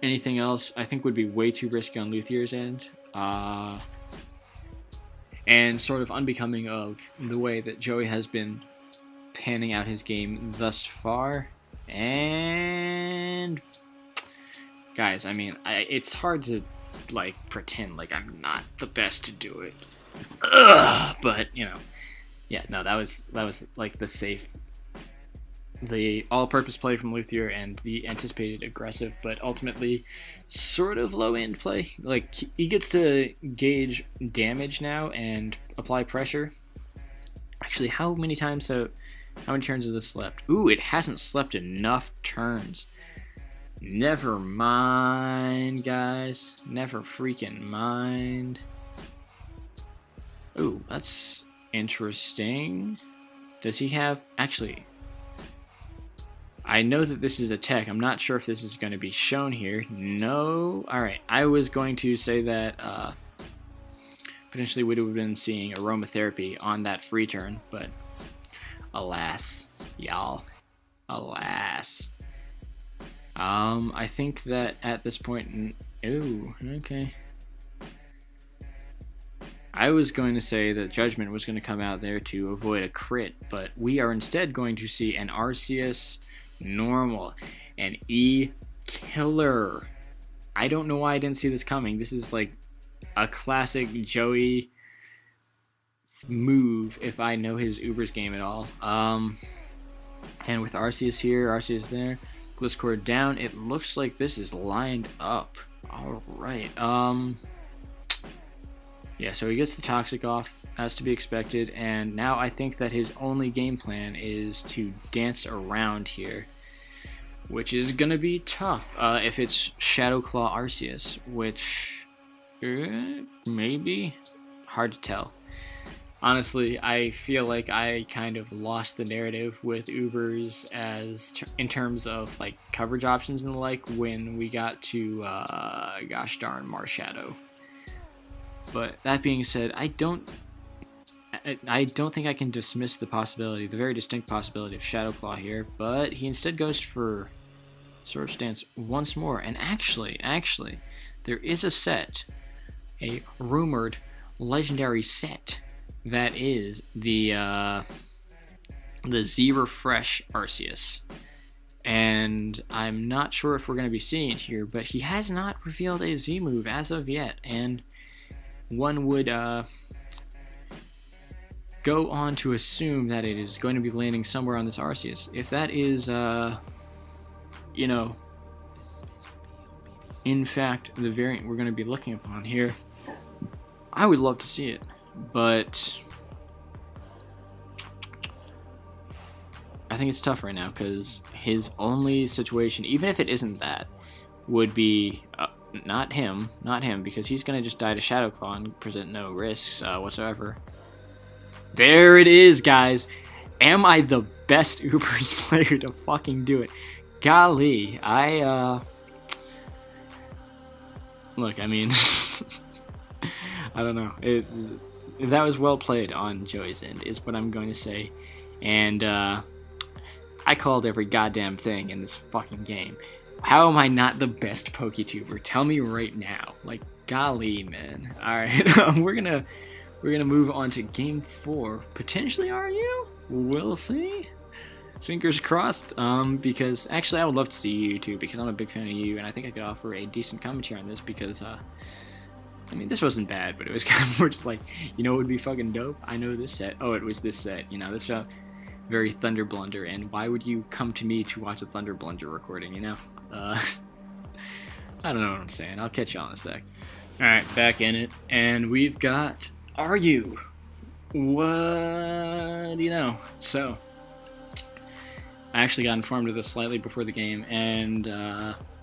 anything else I think would be way too risky on Luthier's end. And sort of unbecoming of the way that Joey has been panning out his game thus far. And guys, I mean, it's hard to like pretend like I'm not the best to do it. But you know, yeah, no, that was like the all-purpose play from Luthier and the anticipated aggressive, but ultimately sort of low-end play. Like, he gets to gauge damage now and apply pressure. Actually, how many turns has this slept? Ooh, it hasn't slept enough turns. Never mind, guys. Never freaking mind. Ooh, that's interesting. Does he have... Actually... I know that this is a tech. I'm not sure if this is going to be shown here. No. Alright, I was going to say that potentially we would have been seeing aromatherapy on that free turn, but alas, y'all. Alas. I think that at this point... Ooh, okay. I was going to say that Judgment was going to come out there to avoid a crit, but we are instead going to see an Arceus... normal, and E-Killer. I don't know why I didn't see this coming. This is like a classic Joey move if I know his Uber's game at all. And with Arceus here, Arceus there, Gliscor down, it looks like this is lined up. Alright, yeah, so he gets the Toxic off, as to be expected, and now I think that his only game plan is to dance around here, which is going to be tough if it's Shadow Claw Arceus, which maybe hard to tell. Honestly, I feel like I kind of lost the narrative with Ubers in terms of like coverage options and the like when we got to gosh darn Marshadow. But that being said, I don't think I can dismiss the possibility, the very distinct possibility of Shadow Claw here, but he instead goes for Swords Dance once more. And actually, there is a set, a rumored legendary set, that is the Z-Refresh Arceus. And I'm not sure if we're going to be seeing it here, but he has not revealed a Z move as of yet, and one would go on to assume that it is going to be landing somewhere on this Arceus. If that is, you know, In fact, the variant we're going to be looking upon here, I would love to see it, but I think it's tough right now because his only situation, even if it isn't that, would be not him, because he's going to just die to Shadow Claw and present no risks whatsoever. There it is, guys. Am I the best Ubers player to fucking do it? Golly, look, I mean, I don't know. That was well played on Joey's end, is what I'm going to say. And I called every goddamn thing in this fucking game. How am I not the best PokeTuber? Tell me right now. Like, golly, man. All right, we're gonna move on to Game 4. Potentially, are you? We'll see. Fingers crossed. Because actually, I would love to see you too, because I'm a big fan of you, and I think I could offer a decent commentary on this. Because I mean, this wasn't bad, but it was kind of more just like, you know, what would be fucking dope? I know this set. Oh, it was this set. You know, this very Thunder Blunder, and why would you come to me to watch a Thunder Blunder recording, you know? I don't know what I'm saying. I'll catch y'all in a sec. Alright, back in it, and we've got Are You? What do you know? So, I actually got informed of this slightly before the game, and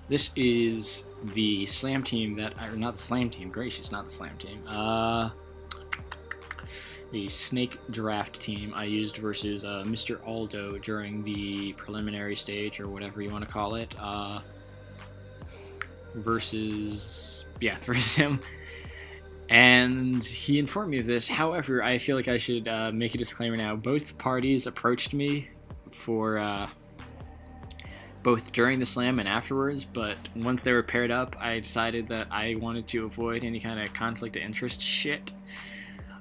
this is the Slam team that, or not the Slam team, gracious, not the Slam team, the Snake Draft team I used versus Mr. Aldo during the preliminary stage, or whatever you want to call it, versus him. And he informed me of this. However, I feel like I should make a disclaimer now. Both parties approached me for both during the slam and afterwards, but once they were paired up, I decided that I wanted to avoid any kind of conflict of interest shit.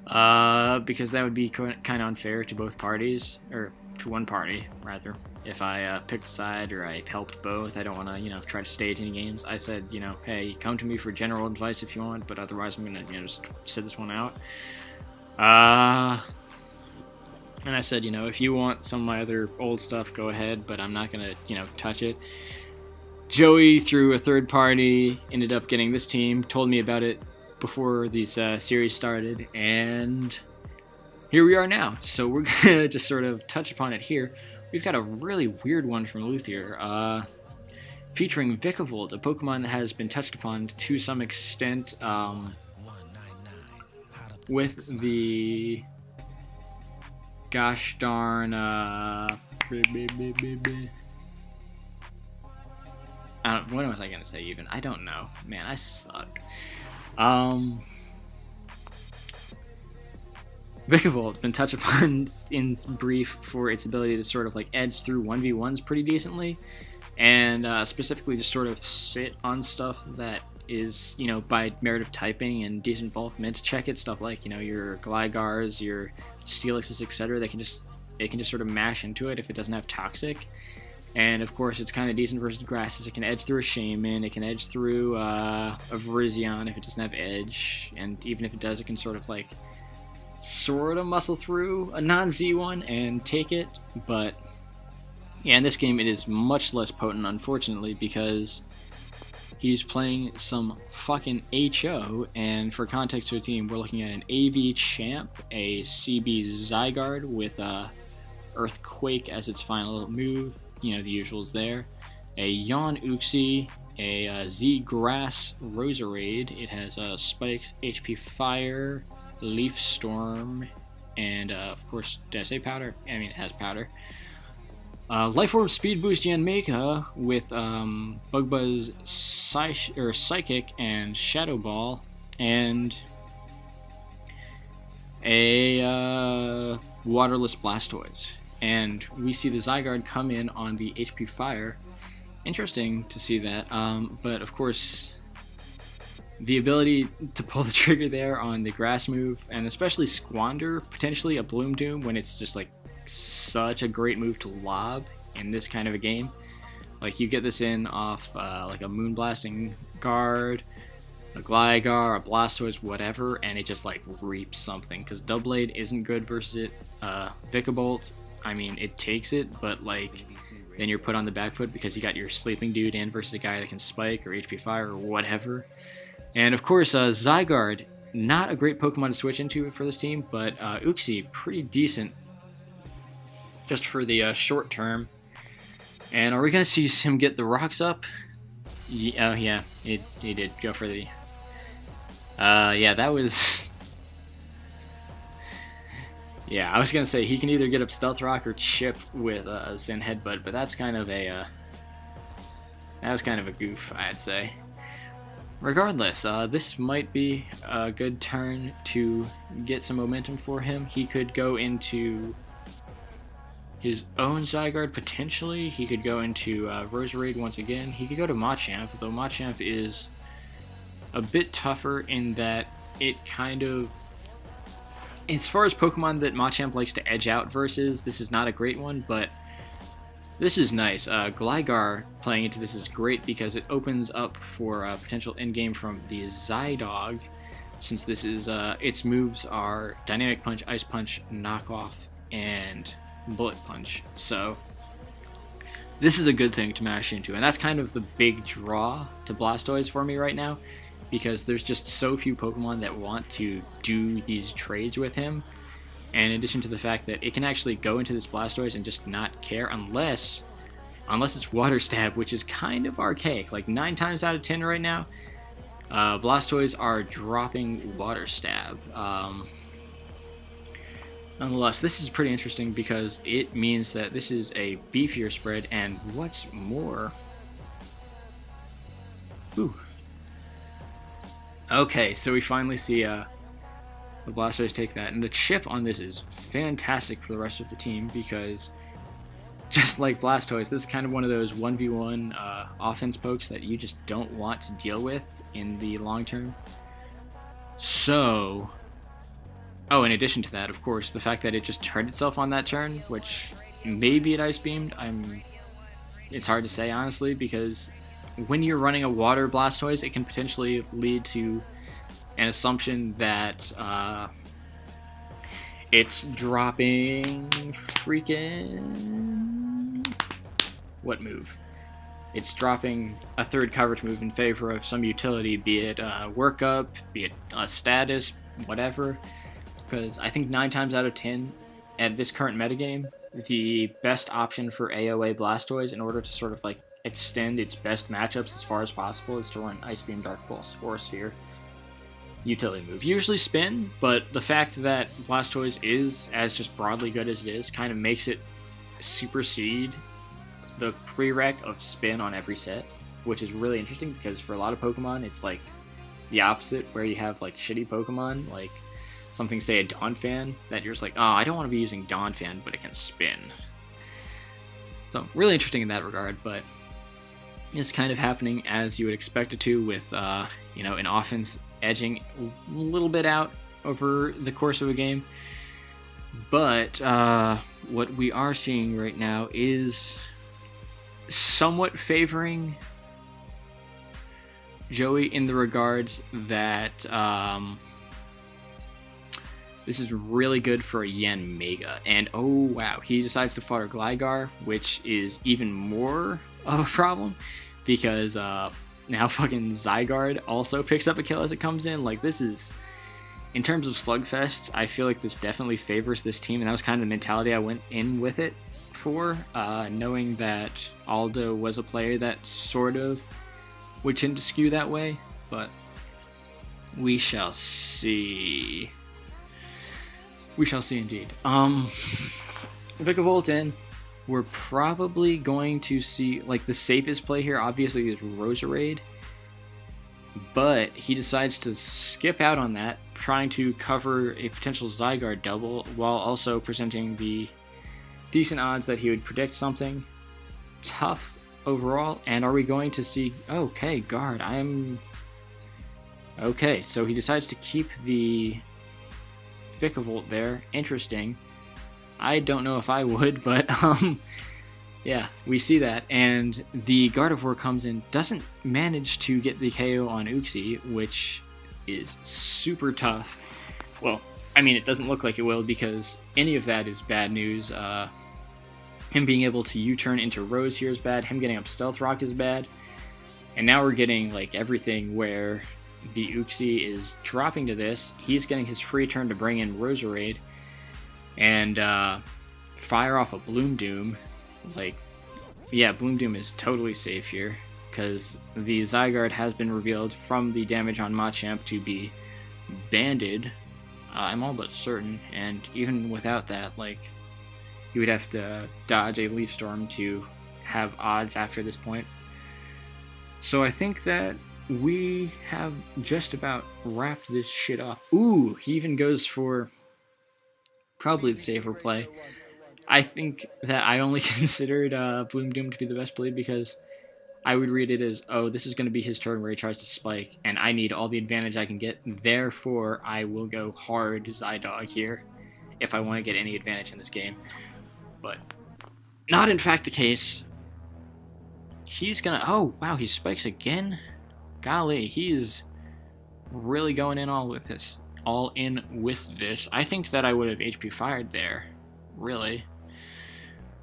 Because that would be kind of unfair to both parties, or to one party, rather. If I picked a side or I helped both, I don't want to, you know, try to stage any games. I said, you know, hey, come to me for general advice if you want, but otherwise I'm going to, you know, just sit this one out. And I said, you know, if you want some of my other old stuff, go ahead, but I'm not going to, you know, touch it. Joey, through a third party, ended up getting this team, told me about it before these series started, and here we are now. So we're gonna just sort of touch upon it here. We've got a really weird one from Luthier, featuring Vikavolt, a Pokemon that has been touched upon to some extent with the gosh darn what was I gonna say even? I don't know. Man, I suck. Vikavolt has been touched upon in brief for its ability to sort of like edge through 1v1s pretty decently, and specifically just sort of sit on stuff that is, you know, by merit of typing and decent bulk meant to check it, stuff like, you know, your Glygars, your Steelixes, etc. It can just sort of mash into it if it doesn't have Toxic. And of course, it's kind of decent versus grasses. It can edge through a Shaman. It can edge through a Virizion if it doesn't have edge. And even if it does, it can sort of muscle through a non-Z one and take it. But yeah, in this game, it is much less potent, unfortunately, because he's playing some fucking HO. And for context to a team, we're looking at an AV Champ, a CB Zygarde with Earthquake as its final move. You know, the usuals there. A Yawn Uxie, a Z-Grass Roserade. It has Spikes, HP Fire, Leaf Storm, and of course, did I say Powder? I mean, it has Powder. Life Orb Speed Boost Yanmega with Bug Buzz Psychic and Shadow Ball, and a Waterless Blastoise. And we see the Zygarde come in on the HP Fire. Interesting to see that. But of course, the ability to pull the trigger there on the grass move, and especially Squander, potentially a Bloom Doom, when it's just like such a great move to lob in this kind of a game. Like, you get this in off like a Moonblasting Guard, a Gligar, a Blastoise, whatever, and it just like reaps something, because Doublade isn't good versus it. Vikavolt, I mean, it takes it, but like then you're put on the back foot because you got your sleeping dude in versus a guy that can spike or HP fire or whatever. And of course, Zygarde, not a great Pokemon to switch into for this team, but Uxie, pretty decent just for the short term. And are we going to see him get the rocks up? Oh yeah, he did go for the... yeah, that was... Yeah, I was going to say he can either get up Stealth Rock or Chip with Zen Headbutt, but that's kind of a... that was kind of a goof, I'd say. Regardless, this might be a good turn to get some momentum for him. He could go into his own Zygarde, potentially. He could go into Roserade once again. He could go to Machamp, though Machamp is a bit tougher in that it kind of... As far as Pokemon that Machamp likes to edge out versus, this is not a great one, but this is nice. Gligar playing into this is great because it opens up for potential endgame from the Zydog, since this is its moves are Dynamic Punch, Ice Punch, Knockoff, and Bullet Punch. So this is a good thing to mash into, and that's kind of the big draw to Blastoise for me right now, because there's just so few Pokemon that want to do these trades with him. And in addition to the fact that it can actually go into this Blastoise and just not care unless it's Water Stab, which is kind of archaic. Like 9 times out of 10 right now, Blastoise are dropping Water Stab. Nonetheless, this is pretty interesting because it means that this is a beefier spread, and what's more... Ooh. Okay, so we finally see the Blastoise take that, and the chip on this is fantastic for the rest of the team because just like Blastoise, this is kind of one of those 1v1 offense pokes that you just don't want to deal with in the long term. So, oh, in addition to that, of course, the fact that it just turned itself on that turn, which maybe it Ice Beamed, it's hard to say honestly, because when you're running a water Blastoise, it can potentially lead to an assumption that it's dropping freaking... What move? It's dropping a third coverage move in favor of some utility, be it workup, be it a status, whatever. Because I think 9 times out of 10, at this current metagame, the best option for AOA Blastoise in order to sort of like extend its best matchups as far as possible is to run Ice Beam, Dark Pulse, or Sphere. Utility move. Usually Spin, but the fact that Blastoise is as just broadly good as it is kind of makes it supersede the prereq of Spin on every set, which is really interesting because for a lot of Pokemon it's like the opposite, where you have like shitty Pokemon, like something, say a Donphan, that you're just like, oh, I don't want to be using Donphan, but it can Spin. So really interesting in that regard, but it's kind of happening as you would expect it to, with an offense edging a little bit out over the course of a game. But what we are seeing right now is somewhat favoring Joey in the regards that this is really good for a Yen Mega. And oh wow, he decides to fodder Gligar, which is even more of a problem because now fucking Zygarde also picks up a kill as it comes in. Like, this is, in terms of slugfests, I feel like this definitely favors this team, and that was kind of the mentality I went in with it for, knowing that Aldo was a player that sort of would tend to skew that way, but we shall see. We shall see indeed. Vikavolt in. We're probably going to see, like, the safest play here obviously is Roserade, but he decides to skip out on that, trying to cover a potential Zygarde double while also presenting the decent odds that he would predict something tough overall. And are we going to see... Okay, guard. Okay, so he decides to keep the Vikavolt there. Interesting. I don't know if I would, but yeah, we see that. And the Gardevoir comes in, doesn't manage to get the KO on Uxie, which is super tough. Well, I mean, it doesn't look like it will, because any of that is bad news Him being able to U-turn into Rose here is bad. Him getting up Stealth Rock is bad. And now we're getting like everything where the Uxie is dropping to this. He's getting his free turn to bring in Roserade and fire off a Bloom Doom. Like, yeah, Bloom Doom is totally safe here because the Zygarde has been revealed from the damage on Machamp to be banded. I'm all but certain, and even without that, like, you would have to dodge a Leaf Storm to have odds after this point. So I think that we have just about wrapped this shit up. Ooh, he even goes for probably the safer play. I think that I only considered Bloom Doom to be the best play because I would read it as, oh, this is going to be his turn where he tries to spike, and I need all the advantage I can get. Therefore, I will go hard Zydog here if I want to get any advantage in this game. But not in fact the case. He's going to... Oh, wow, he spikes again? Golly, he is really going in all in with this. I think that I would have HP fired there, really.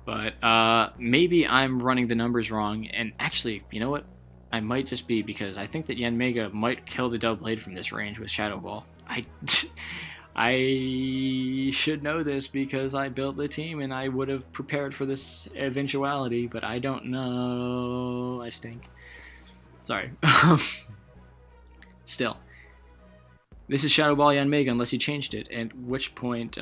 But maybe I'm running the numbers wrong, and actually, you know what? I might just be, because I think that Yanmega might kill the Doublade from this range with Shadow Ball. I should know this because I built the team and I would have prepared for this eventuality, but I don't know. I stink. Sorry. Still. This is Shadow Ball Yanmega unless he changed it, at which point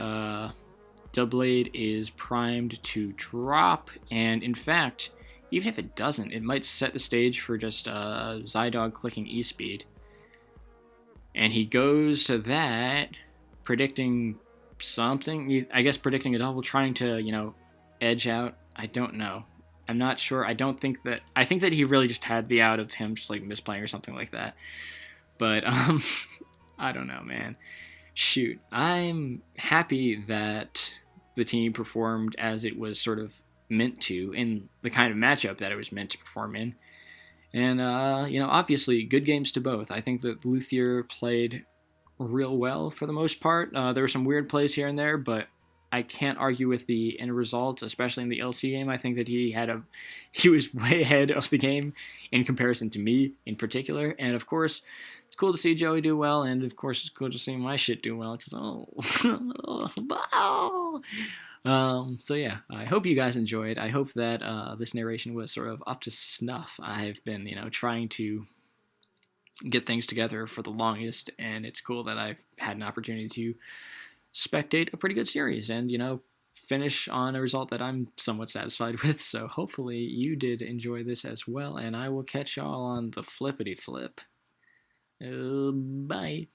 Doublade is primed to drop, and in fact, even if it doesn't, it might set the stage for just Zydog clicking E-Speed. And he goes to that, predicting something, I guess predicting a double, trying to, you know, edge out. I don't know. I'm not sure. I think that he really just had the out of him just like misplaying or something like that. But I don't know, man. Shoot. I'm happy that the team performed as it was sort of meant to in the kind of matchup that it was meant to perform in. And, you know, obviously good games to both. I think that Luthier played real well for the most part. There were some weird plays here and there, but I can't argue with the end result, especially in the LC game. I think that he was way ahead of the game in comparison to me in particular. And of course, it's cool to see Joey do well, and of course it's cool to see my shit do well, because so yeah, I hope you guys enjoyed. I hope that this narration was sort of up to snuff. I've been, you know, trying to get things together for the longest, and it's cool that I've had an opportunity to spectate a pretty good series and, you know, finish on a result that I'm somewhat satisfied with. So hopefully you did enjoy this as well, and I will catch y'all on the flippity flip. Bye.